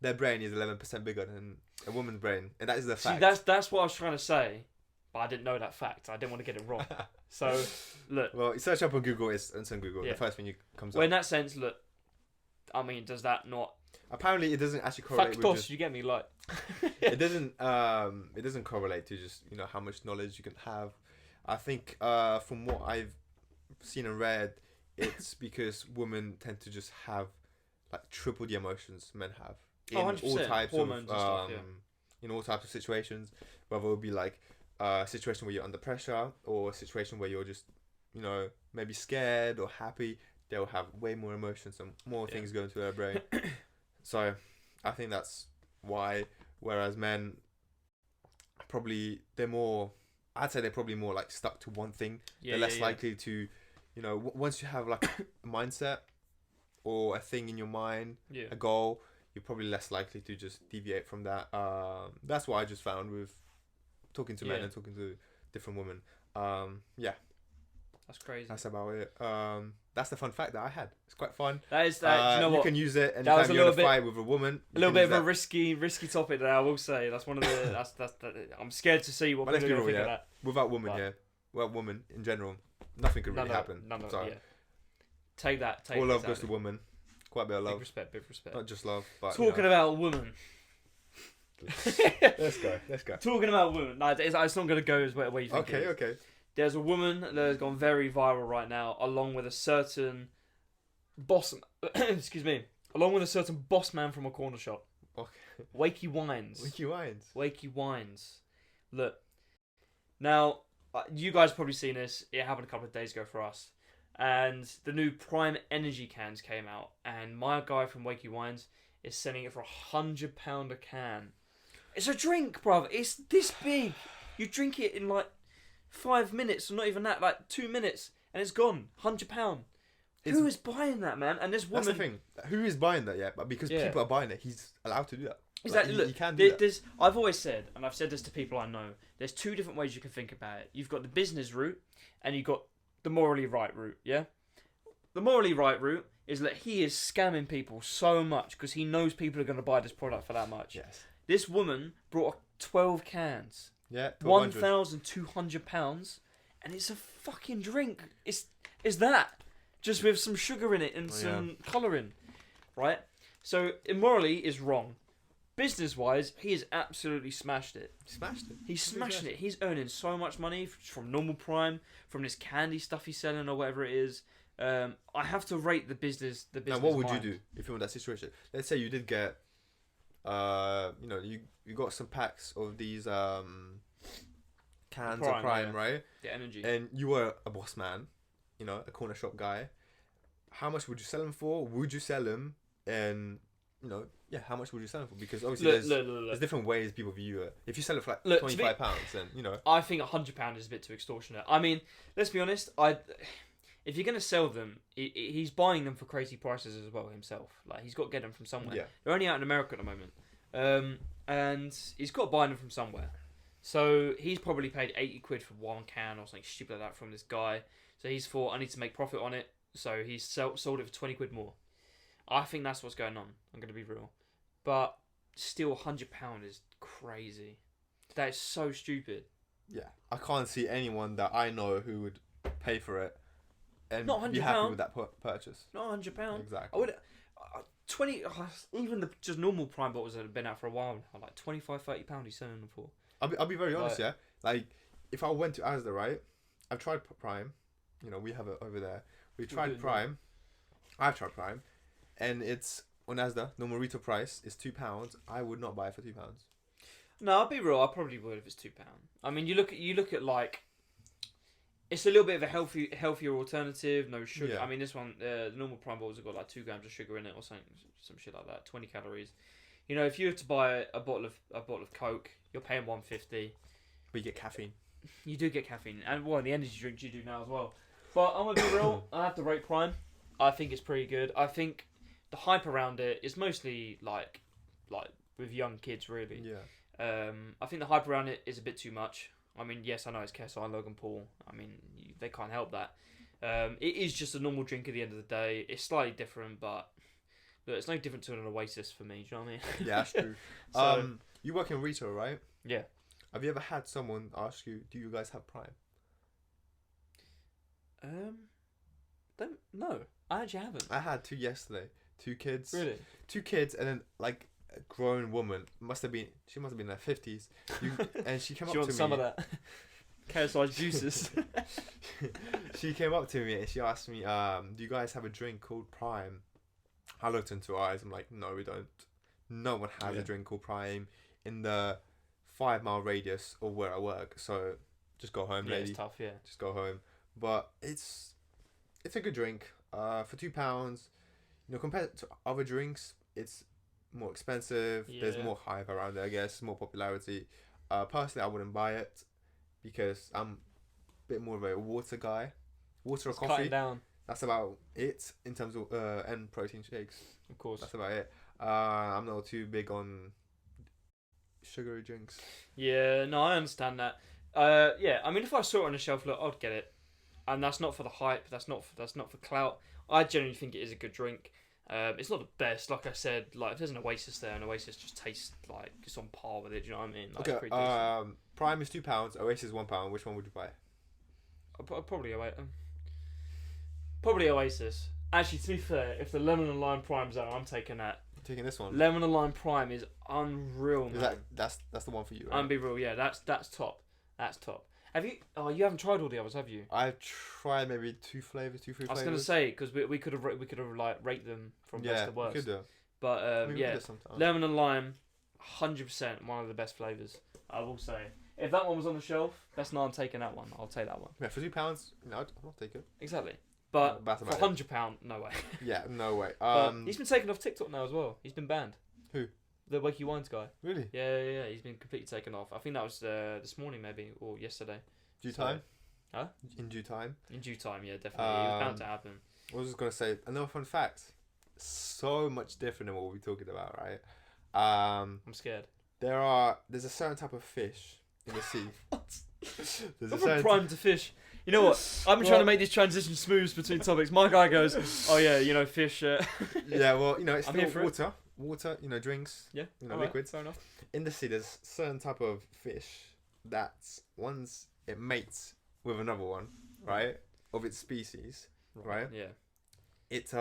their brain is 11% bigger than a woman's brain, and that is the fact. See, that's what I was trying to say, but I didn't know that fact. I didn't want to get it wrong. So, look. Well, you search up on Google, it's on Google. The first thing you comes up. Well, in that sense, look. I mean, does that not? Apparently, it doesn't actually correlate. Factos, you get me, like. It doesn't. It doesn't correlate to just how much knowledge you can have. I think from what I've seen and read, it's because women tend to just have like triple the emotions men have. In all types hormones of and stuff, in all types of situations, whether it would be like a situation where you're under pressure or a situation where you're just maybe scared or happy, they'll have way more emotions and more things going through their brain. So I think that's why, whereas men I'd say they're probably more like stuck to one thing. They're less likely to once you have like a mindset or a thing in your mind, a goal, you're probably less likely to just deviate from that. That's what I just found with talking to men and talking to different women. That's crazy. That's about it. That's the fun fact that I had. It's quite fun. That is that. You know what? You can use it anytime you're in a fight with a woman. A little bit of a risky topic there, I will say. That's one of the. that's I'm scared to see what people are going to think of that. Without women, without women in general, nothing could really happen. Take that. All love goes to women. Quite a bit of love. Big respect. Not just love, but talking about women. Let's go. Talking about women. No, it's not going to go as where you think. Okay. There's a woman that has gone very viral right now, along with a certain boss. Excuse me. Along with a certain boss man from a corner shop. Okay. Wakey Wines. Wakey Wines. Look. Now, you guys have probably seen this. It happened a couple of days ago for us. And the new Prime Energy cans came out. And my guy from Wakey Wines is selling it for £100 a can. It's a drink, bruv. It's this big. You drink it in like 5 minutes, or not even that, like 2 minutes, and it's gone. £100. Who is buying that, man? And this woman. That's the thing. Who is buying that yet? But because people are buying it, he's allowed to do that. Exactly. Like, Look, you can do that. there's. I've always said, and I've said this to people I know. There's two different ways you can think about it. You've got the business route, and you've got the morally right route. Yeah. The morally right route is that he is scamming people so much because he knows people are going to buy this product for that much. Yes. This woman brought 12 cans, Yeah. £1,200, and it's a fucking drink. It's that just with some sugar in it and some colouring, right? So immorally is wrong. Business wise, he has absolutely smashed it. He's smashing it. He's earning so much money from normal prime, from this candy stuff he's selling or whatever it is. I have to rate the business. Now, what would you do if you were in that situation? Let's say you did get, you got some packs of these cans of Prime, right? The energy. And you were a boss man, a corner shop guy. How much would you sell them for? Would you sell them? And how much would you sell them for? Because obviously there's different ways people view it. If you sell it for like £25, then I think £100 is a bit too extortionate. I mean, let's be honest. If you're gonna sell them, he's buying them for crazy prices as well himself. Like he's got to get them from somewhere. Yeah. They're only out in America at the moment, and he's got to buy them from somewhere. So he's probably paid £80 for one can or something stupid like that from this guy. So he's thought, I need to make profit on it. So he's sold it for £20 more. I think that's what's going on. I'm going to be real. But still, £100 is crazy. That is so stupid. Yeah. I can't see anyone that I know who would pay for it and not be happy with that purchase. Not £100. Exactly. I would... 20... even the just normal Prime bottles that have been out for a while now, like £25-30 he's selling them for. I'll be very honest, yeah? Like, if I went to Asda, right? I've tried Prime. We have it over there. We tried Prime. I've tried Prime. And it's on Asda, normal retail price is £2. I would not buy it for £2. No, I'll be real. I probably would if it's £2. I mean, you look at like, it's a little bit of a healthier alternative. No sugar. Yeah. I mean, this one, the normal Prime bottles have got like 2 grams of sugar in it or something, some shit like that. 20 calories. If you were to buy a bottle of Coke, you're paying £1.50. But you get caffeine. You do get caffeine, and the energy drinks you do now as well. But I'm gonna be real. I have to rate Prime. I think it's pretty good. I think the hype around it is mostly like with young kids, really. Yeah. I think the hype around it is a bit too much. I mean, yes, I know it's KSI and Logan Paul. I mean, they can't help that. It is just a normal drink at the end of the day. It's slightly different, but look, it's no different to an Oasis for me. Do you know what I mean? Yeah, that's true. So, you work in retail, right? Yeah. Have you ever had someone ask you, "Do you guys have Prime?" No, I actually haven't. I had 2 yesterday. 2 kids. Really? 2 kids, and then like a grown woman she must have been in her 50s. And she came up to me. She wants some of that KSI juices. She came up to me and she asked me, "Do you guys have a drink called Prime?" I looked into her eyes. I'm like, "No, we don't. No one has a drink called Prime in the 5-mile radius of where I work. So just go home, lady. It's tough, yeah. Just go home." But it's a good drink. For £2, compared to other drinks, it's more expensive. Yeah. There's more hype around it, I guess, more popularity. Personally, I wouldn't buy it because I'm a bit more of a water guy. Water or coffee. Cutting down. That's about it in terms of and protein shakes. Of course. That's about it. I'm not too big on sugary drinks. Yeah, no, I understand that. Yeah, I mean, if I saw it on the shelf, look, I'd get it. And that's not for the hype. That's not for clout. I genuinely think it is a good drink. It's not the best, like I said. Like if there's an Oasis there, and Oasis just tastes like it's on par with it. Do you know what I mean? Like, okay. it's pretty decent. Prime is £2. Oasis is £1. Which one would you buy? Probably Oasis. Actually, to be fair, if the lemon and lime Prime's out, I'm taking that. Taking this one. Lemon and lime Prime is unreal, man. That's the one for you, right? I'm be real, yeah. That's top. That's top. Have you? Oh, you haven't tried all the others, have you? I've tried maybe 2 flavors, 2, 3 flavors. I was gonna say because we could have like rate them from best to worst. Yeah, we could do. But yeah, lemon and lime, 100% one of the best flavors. I will say. If that one was on the shelf, that's not. I'm taking that one. I'll take that one. Yeah, for £2, I'll take it. Exactly. But that's for £100, no way. Yeah, no way. He's been taken off TikTok now as well. He's been banned. Who? The Wakey Wines guy. Really? Yeah. He's been completely taken off. I think that was this morning maybe or yesterday. Due time? Huh? In due time? In due time, yeah, definitely. It was bound to happen. I was just gonna say another fun fact. So much different than what we're talking about, right? I'm scared. There's a certain type of fish in the sea. There's I'm from prime to fish. You know what? I've been trying to make this transition smooth between topics. My guy goes, "Oh yeah, you know, fish." Yeah, well, you know, it's I'm still here for water. Water, you know, drinks. Yeah, you know, alright, liquids. fair enough. In the sea, there's certain type of fish that once it mates with another one, right, of its species, right? Yeah. It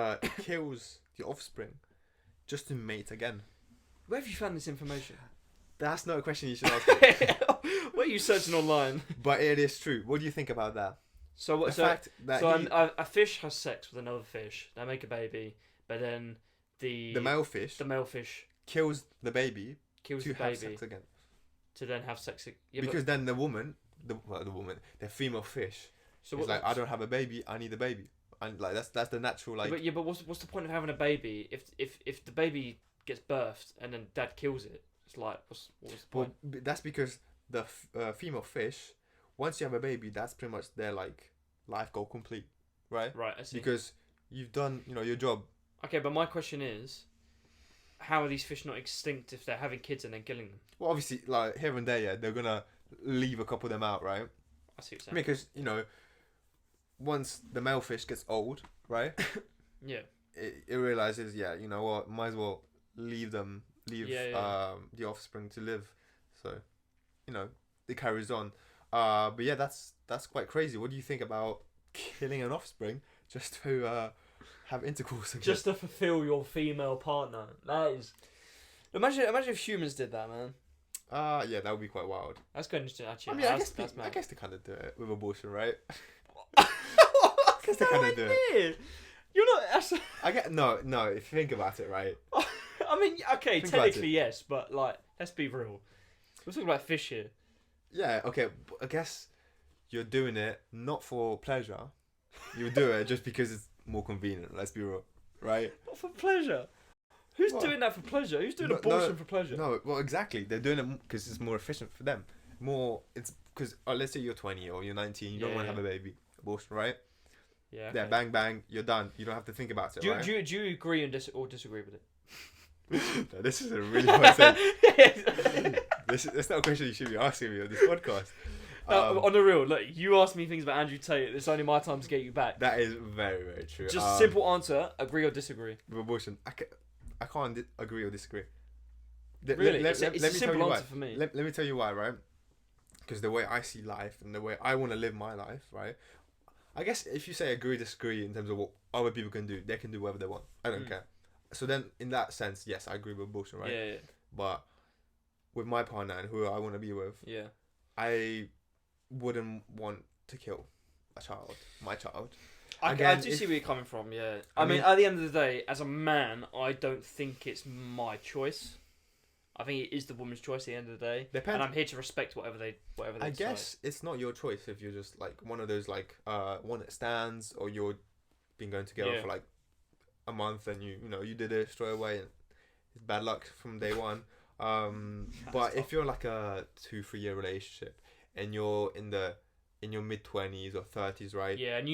kills the offspring just to mate again. Where have you found this information? That's not a question you should ask me. What are you searching online? But it is true. What do you think about that? So what? The fact that A fish has sex with another fish. They make a baby, but then the male fish kills the baby kills to the have baby sex again. to then have sex. Yeah, Because then the female fish, so is like, I don't have a baby, I need a baby, and like that's the natural like. But what's the point of having a baby if the baby gets birthed and then dad kills it? It's like what's the point? Well, that's because the female fish, once you have a baby, that's pretty much their like life goal complete, right? Right, I see. Because you've done, you know, your job. Okay, but my question is, how are these fish not extinct if they're having kids and then killing them? Well, obviously, like here and there, yeah, they're gonna leave a couple of them out, right? I see what you're saying. Because, you know, once the male fish gets old, right? Yeah. It realizes, yeah, you know what, might as well leave the offspring to live. So, you know, it carries on. But yeah, that's quite crazy. What do you think about killing an offspring just to have intercourse again? Just to fulfill your female partner. That is. Imagine if humans did that, man. Yeah, that would be quite wild. That's quite interesting, actually. I mean, I guess they kind of do it with abortion, right? I guess they kind of do it. You're not. I get no. If you think about it, right? I mean, okay, technically yes, but like, let's be real. We're talking about fish here. Yeah. Okay. I guess you're doing it not for pleasure. You do it just because it's more convenient. Let's be real, right? Not for pleasure. Who's doing that for pleasure? Who's doing abortion for pleasure? No, well, exactly. They're doing it because it's more efficient for them. It's because let's say you're 20 or you're 19, you don't want to have a baby. Abortion, right? Yeah. Okay. Yeah, bang, bang, you're done. You don't have to think about it, right? Do you agree or disagree with it? No, this is a really hard thing. That's not a question you should be asking me on this podcast. On the real, look, you asked me things about Andrew Tate. It's only my time to get you back. That is very, very true. Just simple answer: agree or disagree. With abortion, I can't agree or disagree. Really, it's a simple answer for me. Let me tell you why, right? Because the way I see life and the way I want to live my life, right? I guess if you say agree, disagree in terms of what other people can do, they can do whatever they want. I don't care. So then, in that sense, yes, I agree with abortion, right? Yeah. But with my partner and who I want to be with, I wouldn't want to kill my child. I do see where you're coming from, yeah. I mean, at the end of the day, as a man, I don't think it's my choice. I think it is the woman's choice at the end of the day. Depends. And I'm here to respect whatever they decide. Guess it's not your choice if you're just like one of those like one that stands, or you're been going together for like a month and you did it straight away and it's bad luck from day one. But if you're like a 2-3 year relationship and you're in your mid-20s or 30s, right? Yeah, and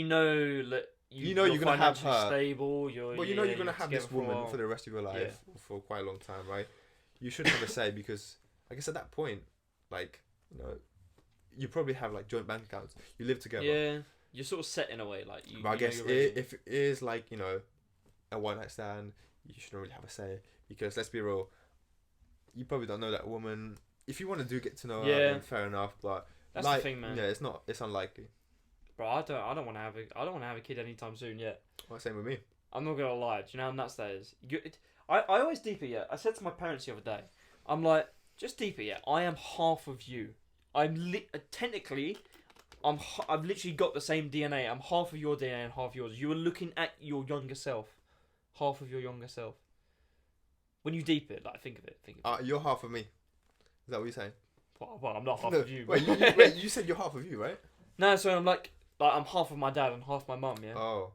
that you're gonna have her stable. You're gonna have this woman for the rest of your life for quite a long time, right? You should have a say because I guess at that point, like, you probably have like joint bank accounts. You live together. Yeah, you're sort of set in a way, like you. But I guess if it is like a one night stand, you shouldn't really have a say because let's be real, you probably don't know that woman. If you want to get to know her, then fair enough. But that's the thing, man. Yeah, it's unlikely. Bro, I don't want to have a kid anytime soon yet. Well, same with me. I'm not gonna lie. Do you know how nuts that is? I always deep it. Yeah, I said to my parents the other day. I'm like, just deep it. Yeah, I am half of you. Technically, I've literally got the same DNA. I'm half of your DNA and half yours. You are looking at your younger self, half of your younger self. When you deep it, like think of it. You're half of me. Is that what you're saying? Well, I'm not half of you. Wait, you said you're half of you, right? No, so I'm like I'm half of my dad and half my mum. Yeah. Oh.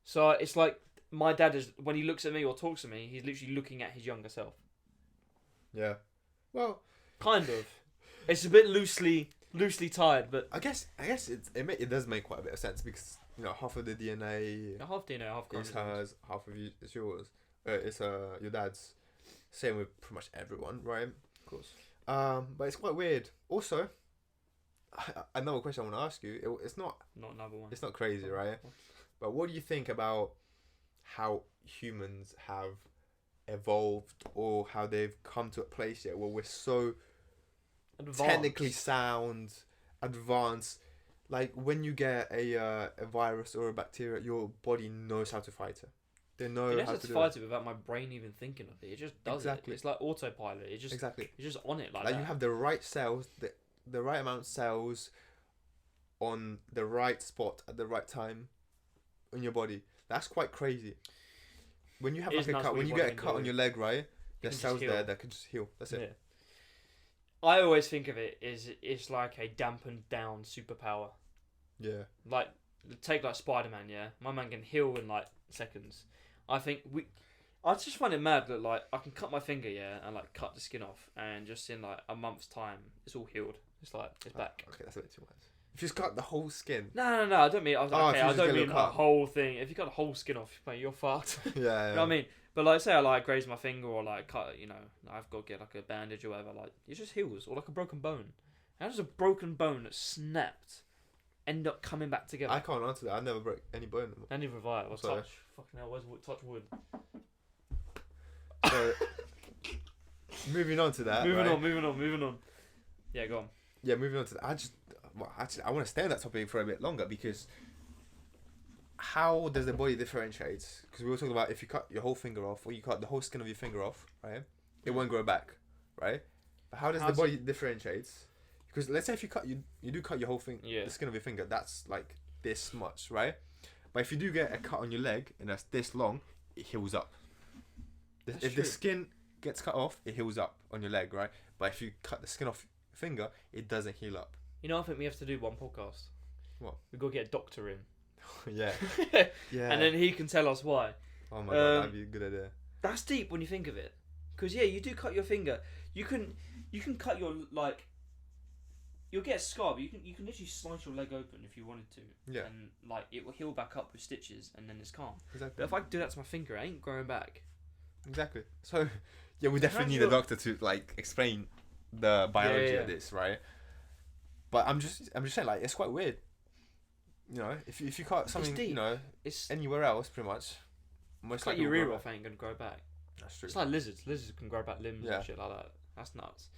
So it's like my dad is when he looks at me or talks to me, he's literally looking at his younger self. Yeah. Well. Kind of. It's a bit loosely tied, but I guess it does make quite a bit of sense because half of the DNA. Half DNA, half is hers, half of you is yours. It's your dad's. Same with pretty much everyone, right? Of course. But it's quite weird. Also, another question I want to ask you. It's not another one. It's not crazy, right? But what do you think about how humans have evolved, or how they've come to a place yet where we're so technically sound, advanced? Like when you get a virus or a bacteria, your body knows how to fight it. They know how to fight it without my brain even thinking of it. It just does it. It's like autopilot. It's just on it like that. You have the right cells, the right amount of cells on the right spot at the right time in your body. That's quite crazy. When you have like a cut, when you get a cut on your leg, right? There's cells there that can just heal. That's it. Yeah. I always think of it as it's like a dampened down superpower. Yeah. Like take like Spider-Man. Yeah, my man can heal in like seconds. I just find it mad that like I can cut my finger, and like cut the skin off, and just in like a month's time, it's all healed. It's like it's back. Okay, that's a bit too much. If you just cut the whole skin. No. I don't mean. I don't mean the whole thing. If you cut the whole skin off, mate, you're fucked. Yeah. You know what I mean? But like, say I like graze my finger, or like cut, I've got to get like a bandage or whatever. Like it just heals, or like a broken bone. How does a broken bone that snapped end up coming back together? I can't answer that. I never broke any bone. I never have I. Touch. Fucking hell, where's touch wood? So, moving on to that. Moving on. Yeah, go on. Yeah, moving on to that. I want to stay on that topic for a bit longer, because how does the body differentiate? Because we were talking about if you cut your whole finger off, or you cut the whole skin of your finger off, right? It won't grow back, right? But how does the body differentiate? Because let's say if you do cut your whole finger, the skin of your finger, that's like this much, right? But if you do get a cut on your leg and that's this long, it heals up. If the skin gets cut off, it heals up on your leg, right? But if you cut the skin off your finger, it doesn't heal up. I think we have to do one podcast. What? We've got to get a doctor in. Yeah. And then he can tell us why. Oh my god, that'd be a good idea. That's deep when you think of it. Because you do cut your finger. You can cut your like. You'll get a scar, but you can literally slice your leg open if you wanted to. Yeah. And like it will heal back up with stitches, and then it's calm. Exactly. But if I do that to my finger, it ain't growing back. Exactly. So yeah, we definitely need a doctor to like explain the biology of this, right? But I'm just saying, like, it's quite weird. If you cut something, it's anywhere else, pretty much. Most likely your ear off ain't gonna grow back. That's true. It's like lizards. Lizards can grow back limbs and shit like that. That's nuts.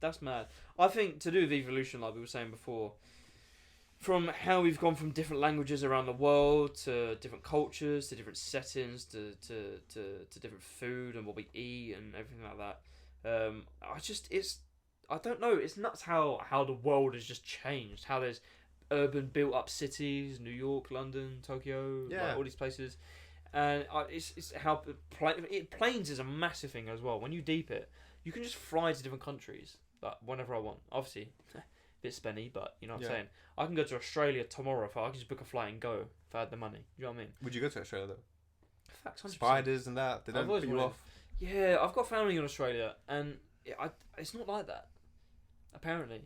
That's mad. I think to do with evolution, like we were saying before, from how we've gone from different languages around the world to different cultures to different settings to different food and what we eat and everything like that. I don't know. It's nuts how the world has just changed. How there's urban built up cities, New York, London, Tokyo, like all these places, and it's how planes is a massive thing as well. When you deep it, you can just fly to different countries, like whenever I want. Obviously, a bit spenny, but you know what I'm saying. I can go to Australia tomorrow if I can just book a flight and go if I had the money. You know what I mean? Would you go to Australia though? Facts, 100%. Spiders and that, they don't put you off. Yeah, I've got family in Australia, and it's not like that. Apparently,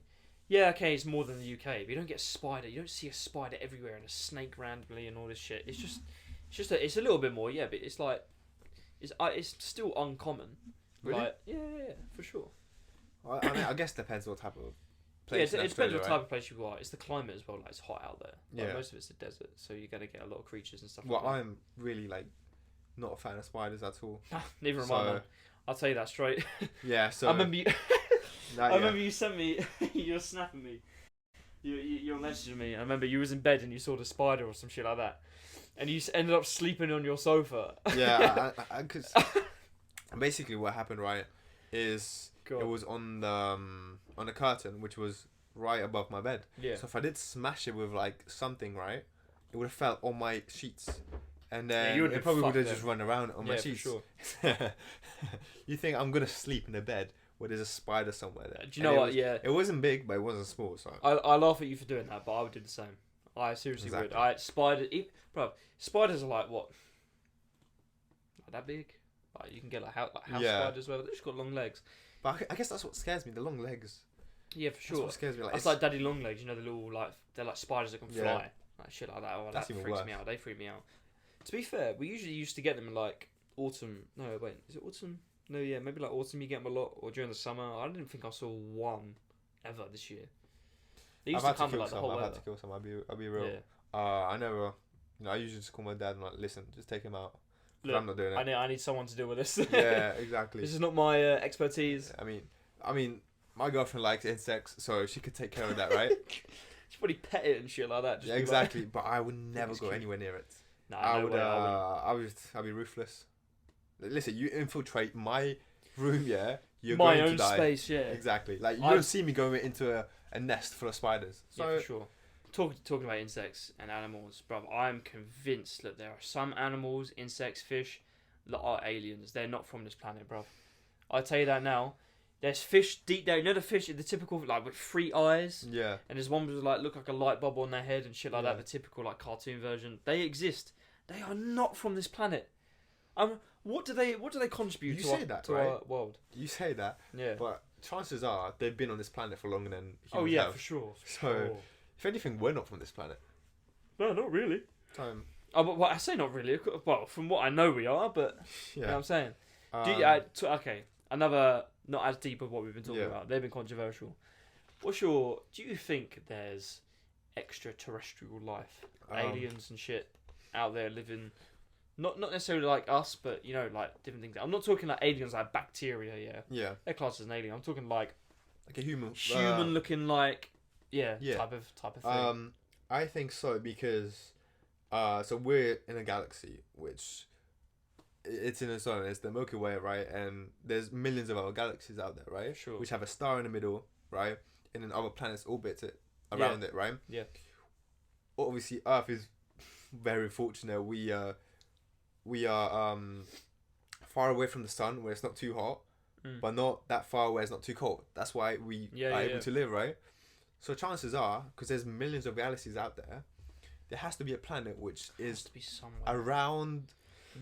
yeah, okay, it's more than the UK, but you don't get a spider. You don't see a spider everywhere and a snake randomly and all this shit. It's a little bit more, but it's like it's still uncommon. Really? Like, yeah, for sure. I mean, I guess it depends what type of place. Yeah, it depends what type of place you are. It's the climate as well. Like, it's hot out there. Like, most of it's a desert, so you're gonna get a lot of creatures and stuff. Well, I'm really like not a fan of spiders at all. Neither am I. Man. I'll tell you that straight. Yeah. So I remember you. I remember you sent me. You were snapping me. You were messaging me. I remember you was in bed and you saw the spider or some shit like that, and you ended up sleeping on your sofa. Yeah, because basically what happened, right, is it was on the curtain, which was right above my bed. Yeah. So if I did smash it with like something, right, it would have fell on my sheets, and then it probably would have just run around on my sheets. For sure. You think I'm gonna sleep in a bed where there's a spider somewhere there? Do you know what? It wasn't big, but it wasn't small. So I laugh at you for doing that, but I would do the same. I seriously would. Spiders are like what? Like that big? Like you can get like house spiders, whatever. They've just got long legs. But I guess that's what scares me, the long legs. Yeah, for sure. That's what scares me. That's like daddy long legs. You know, the little they're like spiders that can fly, like shit like that. That's that even freaks worse. me out. They freak me out. To be fair, we usually used to get them in like autumn. No, wait, is it autumn? No, yeah, maybe like autumn you get them a lot, or during the summer. I didn't think I saw one ever this year. They used I've to had to come kill like the some. whole I've weather. had to kill some. I'll be real. Yeah. I never. I usually just call my dad and like, listen, just take him out. 'Cause Look, I'm not doing it. I need someone to deal with this. Yeah, exactly. This is not my expertise. I mean, my girlfriend likes insects, so she could take care of that, right? She's probably pet it and shit like that. Just Yeah, be exactly. Like, But I would never it's go cute. anywhere near it. nah, I no would. way, I wouldn't. I'd be ruthless. Listen, you infiltrate my room, yeah. You're My going own to die. space, yeah. Exactly. Like you I'd- don't see me going into a nest full of spiders. So Yeah, for sure. Talking about insects and animals, bruv, I'm convinced that there are some animals, insects, fish, that are aliens. They're not from this planet, bruv. I'll tell you that now. There's fish deep down. You know the fish, the typical, like, with 3 eyes? yeah. And there's one with, like, look like a light bulb on their head and shit like Yeah. that, the typical, like, cartoon version. They exist. They are not from this planet. What do they contribute You to, say our, that, to right? our world? You say that, Yeah. but chances are they've been on this planet for longer than humans Oh, yeah, have. for sure. So- If anything, we're not from this planet. No, not really. So, Oh, but well, I say not really. Well, from what I know, we are. But you know what yeah. I'm saying. Okay, another not as deep as what we've been talking Yeah. about. They've been controversial. Do you think there's extraterrestrial life, aliens and shit out there living? Not necessarily like us, but you know, like different things. I'm not talking like aliens like bacteria. Yeah, Yeah. they're classed as an alien. I'm talking like Like a human. human looking like Yeah. type of thing. I think so because, so we're in a galaxy which, it's in its own. It's the Milky Way, right? And there's millions of other galaxies out there, right? Sure. Which have a star in the middle, right? And then other planets orbit it around it, right? Yeah. Obviously, Earth is very fortunate. We are far away from the sun where it's not too hot, but not that far away it's not too cold. That's why we are able to live, right? So chances are, because there's millions of galaxies out there, there has to be a planet which is to be somewhere. around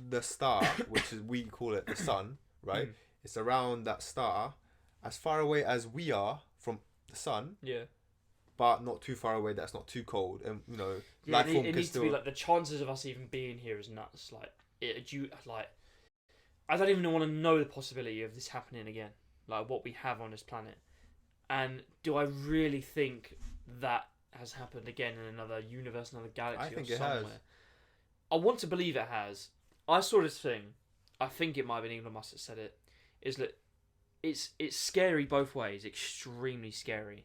the star, which is we call it the sun, right? It's around that star, as far away as we are from the sun, Yeah. but not too far away. That's not too cold, and Yeah, life it form needs can to still. be like the chances of us even being here is nuts. Like, I don't even want to know the possibility of this happening again. Like what we have on this planet, and do I really think that has happened again in another universe, another galaxy, I think or it has. somewhere? I want to believe it has. I saw this thing. I think it might have been Elon Musk that said it. Is that it's scary both ways. Extremely scary.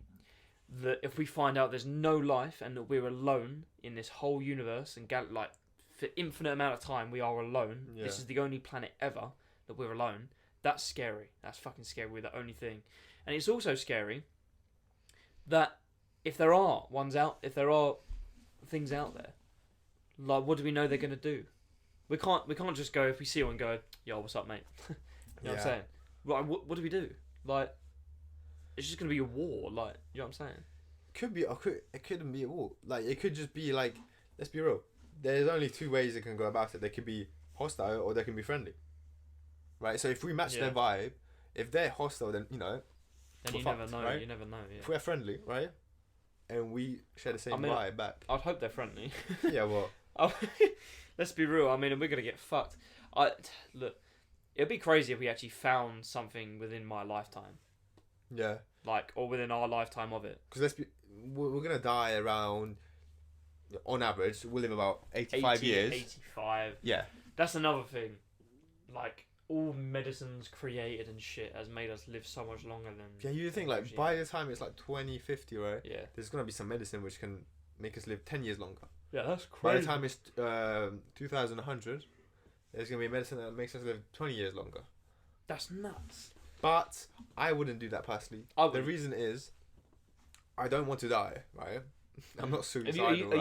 That if we find out there's no life and that we're alone in this whole universe and like for infinite amount of time we are alone. Yeah. This is the only planet ever that we're alone. That's scary. That's fucking scary. We're the only thing. And it's also scary that if there are things out there, like what do we know they're gonna do? We can't just go if we see one go, yo, what's up, mate? You know what I'm saying? Like, what do we do? Like, it's just gonna be a war. Like, you know what I'm saying? It couldn't be a war. Like it could just be like, let's be real. There's only two ways it can go about it. They could be hostile or they can be friendly. Right. So if we match their vibe, if they're hostile, then Then we're you fucked, never know. right? You never know. Yeah. If we're friendly, right, and we share the same vibe back. I'd hope they're friendly. Yeah. Well. Let's be real. I mean, we're gonna get fucked. Look, it'd be crazy if we actually found something within my lifetime. Yeah. Like, or within our lifetime of it. Because we're gonna die around. On average, we'll live about 85 years. 85. Yeah. That's another thing. Like, all medicines created and shit has made us live so much longer than... Yeah, you think like by the time it's like 2050, right? Yeah. There's gonna be some medicine which can make us live 10 years longer. Yeah, that's crazy. By the time it's 2100, there's gonna be a medicine that makes us live 20 years longer. That's nuts. But I wouldn't do that personally. The reason is, I don't want to die, right? I'm not suicidal, right?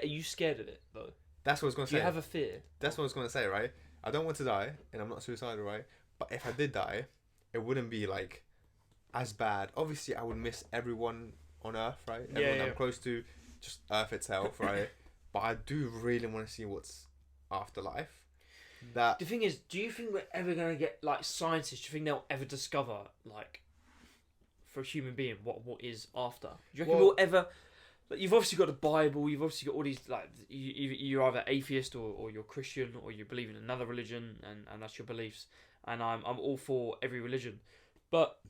Are you scared of it, though? That's what I was gonna say. Do you have a fear? That's what I was gonna say, right? I don't want to die, and I'm not suicidal, right? But if I did die, it wouldn't be like as bad. Obviously, I would miss everyone on Earth, right? Everyone I'm close to, just Earth itself, right? But I do really want to see what's afterlife. The thing is, do you think we're ever gonna get like scientists? Do you think they'll ever discover like for a human being what is after? Do you reckon we'll ever like, you've obviously got the Bible. You've obviously got all these, like, you're either atheist or you're Christian or you believe in another religion, and that's your beliefs. And I'm all for every religion, but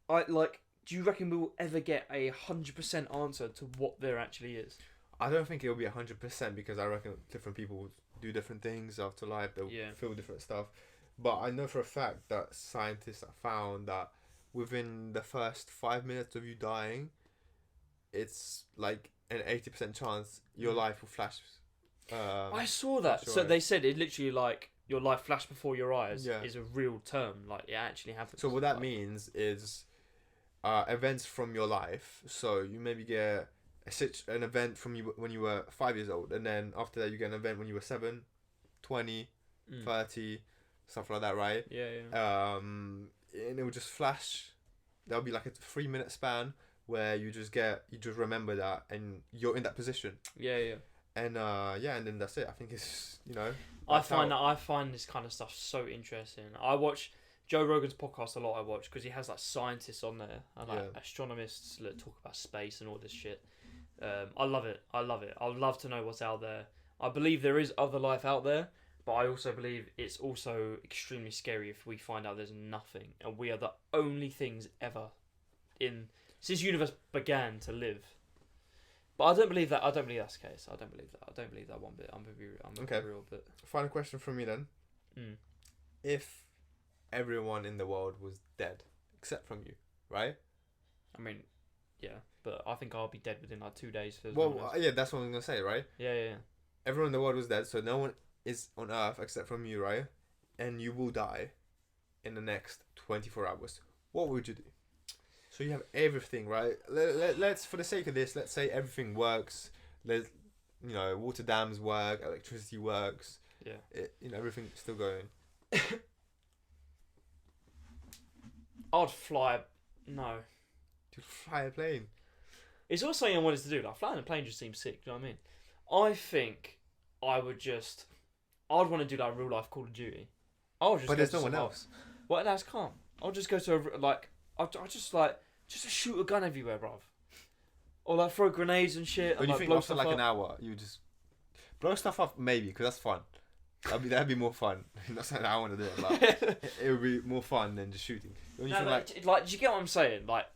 do you reckon we'll ever get 100% answer to what there actually is? I don't think it'll be 100% because I reckon different people will do different things after life. They'll feel different stuff. But I know for a fact that scientists have found that within the first 5 minutes of you dying, it's like an 80% chance your life will flash. I saw that. So they said it literally, like, your life flashed before your eyes is a real term. Like, it actually happens. So what that means is events from your life. So you maybe get an event from you when you were 5 years old, and then after that you get an event when you were 7, 20, 30, stuff like that, right? Yeah. And it will just flash. There'll be like a 3-minute span where you just remember that, and you're in that position. Yeah. And and then that's it. I think it's, I find this kind of stuff so interesting. I watch Joe Rogan's podcast a lot. I watch because he has like scientists on there and like astronomists that talk about space and all this shit. I love it. I would love to know what's out there. I believe there is other life out there, but I also believe it's also extremely scary if we find out there's nothing and we are the only things ever since the universe began to live. But I don't believe that. I don't believe that's the case. I don't believe that one bit. I'm gonna be real. But final question from me then. If everyone in the world was dead except from you, right? I mean, yeah, but I think I'll be dead within like 2 days. That's what I'm gonna say, right? Yeah. Everyone in the world was dead, so no one is on Earth except from you, right? And you will die in the next 24 hours. What would you do? So you have everything, right? Let's, for the sake of this, let's say everything works. Water dams work, electricity works. Yeah. Everything's still going. I'd fly. No. You'd fly a plane. It's also something I wanted to do. Like, flying a plane just seems sick. Do you know what I mean? I think I'd want to do like real life Call of Duty. But there's no one else. Well, that's calm. I'll just go to I'll just shoot a gun everywhere, bruv. Or like throw grenades and shit. But and, you think after like an hour, you just blow stuff up? Maybe, because that's fun. That'd be more fun. Not saying I want to do it, but it would be more fun than just shooting. Do you get what I'm saying? But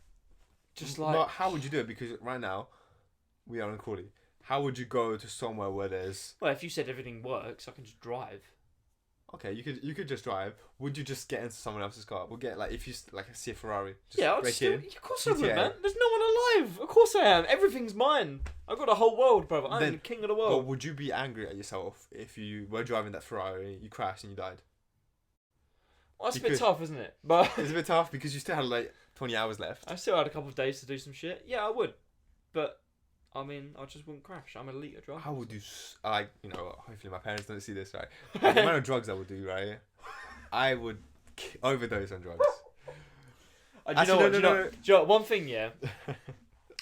how would you do it? Because right now, we are recording. How would you go to somewhere where there's... Well, if you said everything works, I can just drive. Okay, you could just drive. Would you just get into someone else's car? We'll get, like, if you see a Ferrari. Of course I would, man. There's no one alive. Of course I am. Everything's mine. I've got a whole world, brother. I'm the king of the world. But would you be angry at yourself if you were driving that Ferrari, you crashed and you died? Well, that's a bit tough, isn't it? But it's a bit tough because you still had like 20 hours left. I still had a couple of days to do some shit. Yeah, I would. But I mean, I just wouldn't crash. I'm an elite driver. How would you, hopefully my parents don't see this, right? The amount of drugs I would do, right? I would overdose on drugs. Do you know what? One thing, yeah.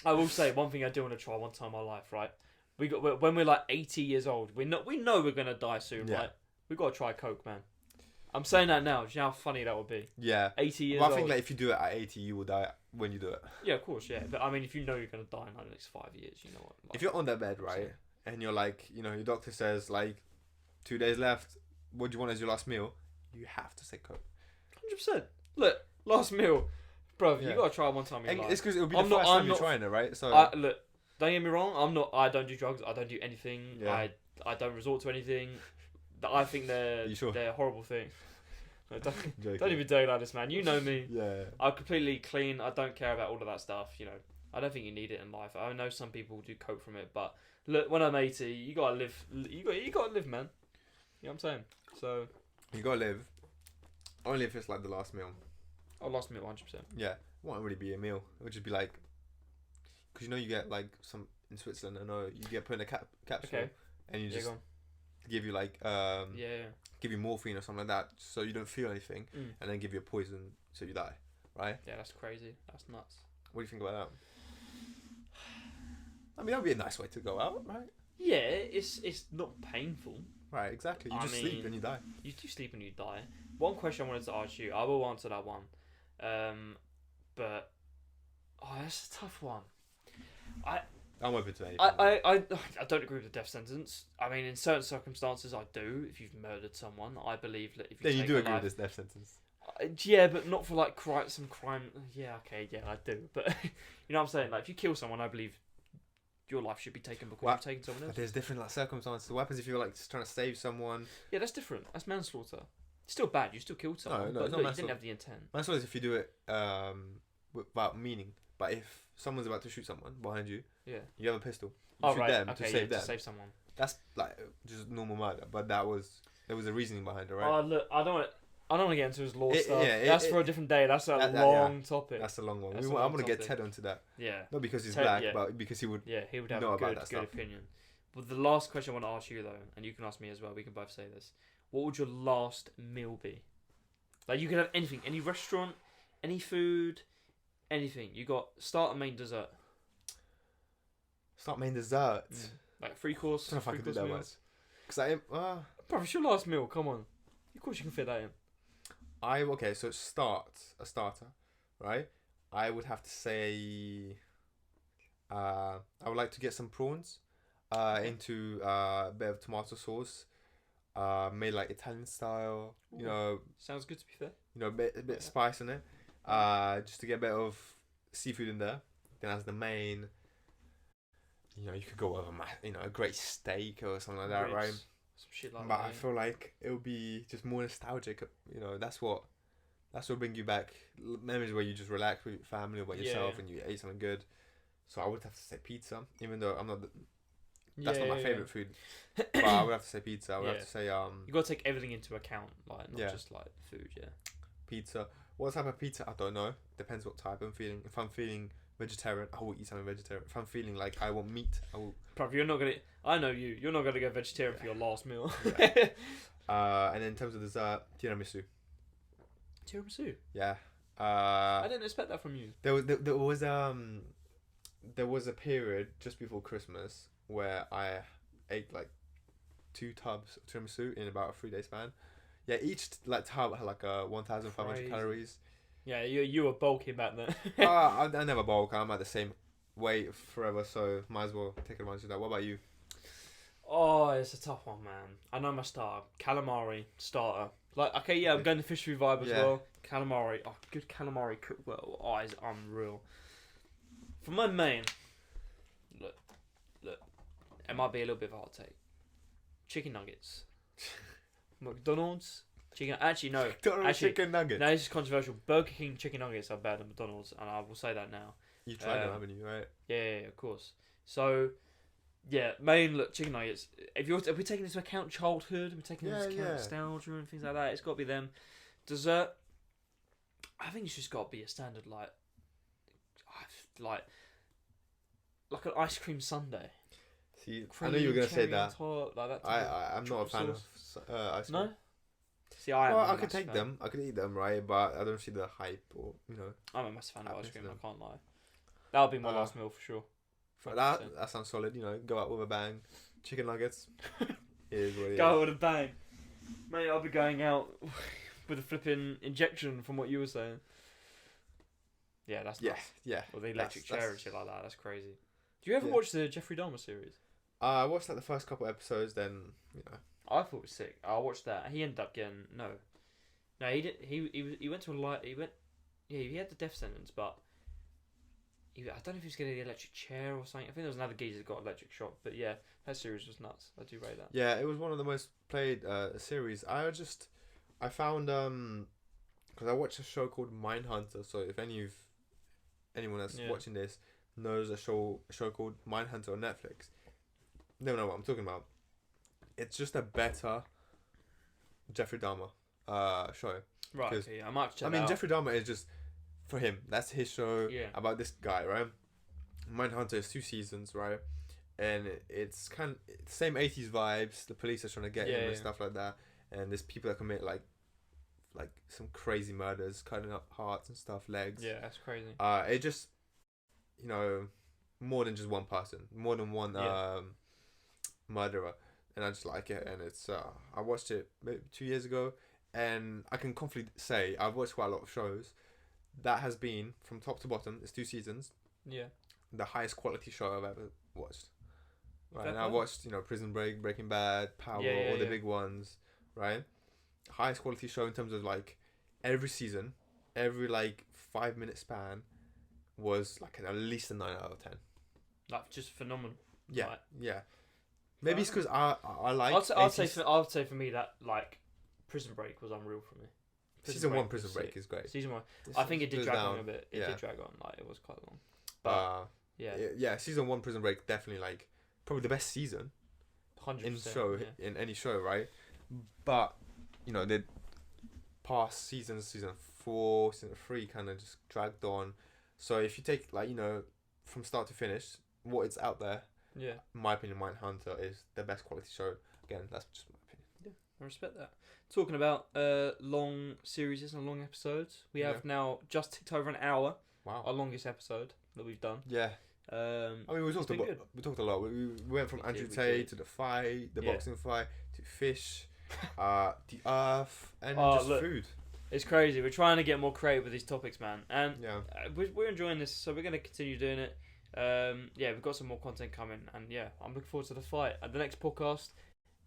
I will say one thing I do want to try one time in my life, right? When we're like 80 years old, we know we're gonna die soon, right? We got to try coke, man. I'm saying that now. Do you know how funny that would be? Yeah. 80 years old. I think like if you do it at 80, you will die when you do it. Yeah, of course, yeah. But I mean, if you know you're going to die in like the next 5 years, you know what? Like, if you're on that bed, right, and you're like, your doctor says like 2 days left, what do you want as your last meal? You have to say coke. 100%. Look, last meal. Bro, you got to try it one time in your life. It's because it'll be the first time you're trying it, right? So look, don't get me wrong. I don't do drugs. I don't do anything. Yeah. I don't resort to anything. I think they're horrible things. No, don't even do like this, man. You know me. Yeah. I'm completely clean. I don't care about all of that stuff. I don't think you need it in life. I know some people do cope from it, but look, when I'm 80, you gotta live. You gotta live, man. You know what I'm saying? So you gotta live. Only if it's like the last meal. Oh, last meal, 100%. Yeah, it won't really be a meal. It would just be like, because you get like some in Switzerland. I know you get put in a capsule, and you just give you like give you morphine or something like that, so you don't feel anything, and then give you a poison so you die, right? Yeah, that's crazy. That's nuts. What do you think about that? I mean, that would be a nice way to go out, right? Yeah, it's not painful. Right, exactly. You sleep and you die. You do sleep and you die. One question I wanted to ask you, I will answer that one, but that's a tough one. I'm open to anything. I don't agree with the death sentence. I mean, in certain circumstances, I do. If you've murdered someone, I believe that if you Then you take do a agree life, with this death sentence. Yeah, but not for like some crime. Yeah, okay, yeah, I do. But you know what I'm saying? Like, if you kill someone, I believe your life should be taken because you've taken someone But else. there's different like circumstances. What happens if you're like just trying to save someone? Yeah, that's different. That's manslaughter. It's still bad. You still killed someone. No, but it's not look, you manslaughter. didn't have the intent. Manslaughter is if you do it without meaning. But if someone's about to shoot someone behind you, Yeah. you have a pistol. You shoot them to save them. To save someone. That's like just normal murder. But there was a reasoning behind it, right? Oh, look, I don't want to get into his law stuff. That's for a different day. That's a long topic. That's a long one. That's I'm gonna get Ted onto that. Yeah. Not because he's black, but because he would. Yeah, he would have know a about good, that good stuff. opinion. But the last question I want to ask you though, and you can ask me as well. We can both say this. What would your last meal be? Like you could have anything, any restaurant, any food, anything. You got start, main, dessert. Start main dessert. Like 3 course. I don't know if I can do that much. Because Bro, it's your last meal. Come on. Of course you can fit that in. So a starter, right? I would have to say, I would like to get some prawns, into a bit of tomato sauce, made like Italian style. Ooh. You know, Sounds good to be fair. you know, a bit of spice in it, just to get a bit of seafood in there. Then as the main, you know, you could go with a great steak or something like that, Ribs, right? Some shit like But that. I feel like it would be just more nostalgic. You know, that's what bring you back memories where you just relax with your family or by yourself and you ate something good. So I would have to say pizza, even though I'm not. That's not my favorite food. But I would have to say pizza. I would have to say You gotta take everything into account, like not just like food. Yeah. Pizza. What type of pizza? I don't know. Depends what type I'm feeling. If I'm feeling vegetarian, I will eat something vegetarian. If I'm feeling like I want meat, I will. Bruv, you're not gonna. I know you. You're not gonna go vegetarian for your last meal. And then in terms of dessert, tiramisu. Tiramisu. Yeah. I didn't expect that from you. There was a period just before Christmas where I ate like 2 tubs of tiramisu in about a 3-day span. Yeah, each like tub had like 1,500 calories. Yeah, you were bulking back then. I never bulk. I'm at the same weight forever, so might as well take advantage of that. What about you? Oh, it's a tough one, man. I know my starter. Calamari, starter. Like, okay, yeah, I'm going the fish food vibe as well. Calamari. Oh, good calamari cooked well. Oh, it's unreal. For my main, look, it might be a little bit of a hot take. Chicken nuggets. McDonald's chicken. Actually, no. Chicken nuggets. No, this is controversial. Burger King chicken nuggets are better than McDonald's, and I will say that now. You tried them, haven't you? Right? Yeah, of course. So, yeah, look, chicken nuggets. If we're taking into account childhood, we're taking into account nostalgia and things like that, it's got to be them. Dessert, I think it's just got to be a standard like an ice cream sundae. See, I know you were gonna say that. Top, like that I'm not a fan of ice cream. No. See, I could take them. I could eat them, right? But I don't see the hype or I'm a massive fan of ice cream. I can't lie. That would be my last meal for sure. That sounds solid. Go out with a bang. Chicken nuggets. Is what it Go out with a bang, mate. I'll be going out with a flipping injection from what you were saying. Yeah, that's nuts. Yeah. Or the electric chair and shit like that. That's crazy. Do you ever watch the Jeffrey Dahmer series? I watched like the first couple episodes. Then I thought it was sick. I watched that. He ended up getting no. He did. He went to a light. He went. Yeah, he had the death sentence, but I don't know if he was getting the electric chair or something. I think there was another geezer that got electric shock. But yeah, that series was nuts. I do rate that. Yeah, it was one of the most played series. I found because I watched a show called Mindhunter. So if anyone that's watching this knows a show called Mindhunter on Netflix, they don't know what I'm talking about. It's just a better Jeffrey Dahmer show. Right. Okay, I might check that out. Jeffrey Dahmer is just for him. That's his show about this guy, right? Mindhunter is 2 seasons, right? And it's kind of the same 80s vibes. The police are trying to get him and stuff like that. And there's people that commit like some crazy murders, cutting up hearts and stuff, legs. Yeah, that's crazy. It just, more than just one person, more than one murderer, and I just like it. And it's I watched it maybe 2 years ago, and I can confidently say I've watched quite a lot of shows. That has been from top to bottom. It's 2 seasons. Yeah. The highest quality show I've ever watched. Right, Fair and I play. watched, you know, Prison Break, Breaking Bad, Power, Yeah, all the yeah. big ones, right? Highest quality show in terms of like every season, every like 5 minute span was like at least a 9 out of 10. Like just phenomenal. Yeah, Right. yeah. Maybe it's because I like. I'd say for me that like Prison Break was unreal for me. Season 1 Prison was Break sick. is great. Season 1. This I think it did goes drag down. on a bit. It Yeah. did drag on. Like it was quite long. But yeah, yeah. Season 1 Prison Break definitely like probably the best season 100%. in any show, right? But you know the past seasons, season 4, season 3, kind of just dragged on. So if you take like, you know, from start to finish, what it's out there, Yeah. in my opinion, Mindhunter is the best quality show. Again, that's just my opinion. I respect that. Talking about long series and long episodes, we have now just ticked over an hour. Wow. Our longest episode that we've done. Yeah. I mean, we talked a lot. We went from Andrew Tate to the fight, the boxing fight, to fish, the earth, and just food. It's crazy. We're trying to get more creative with these topics, man. And yeah, we're enjoying this, so we're going to continue doing it. Yeah, we've got some more content coming, and yeah, I'm looking forward to the fight. At the next podcast,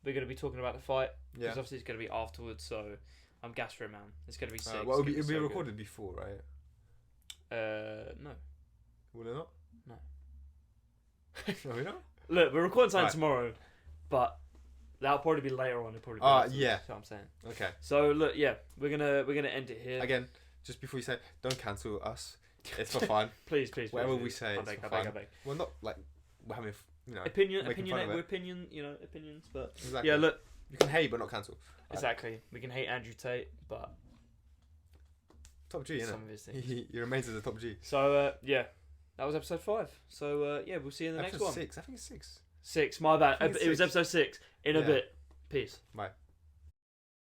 we're going to be talking about the fight, because obviously it's going to be afterwards, so I'm gassed for it, man. It's going to be sick. Well, it'll be recorded before, right? No. Will it not? No. No, we not? Look, we're recording something tomorrow, but that'll probably be later on. It'll probably be yeah. That's what I'm saying. Okay. So look, yeah, we're gonna end it here. Again, just before you say, don't cancel us. It's for fun. please. Whatever please. we say, I it's beg. for fun. We're not like we're having, you know, opinions, but exactly. yeah, look, you can hate but not cancel. Exactly. We can hate Andrew Tate, but top G, some innit? of his things. He remains as a top G. So yeah, that was episode 5. So yeah, we'll see you in the next one. 6. I think it's 6. 6. My bad. It was episode 6. In a bit. Peace. Bye.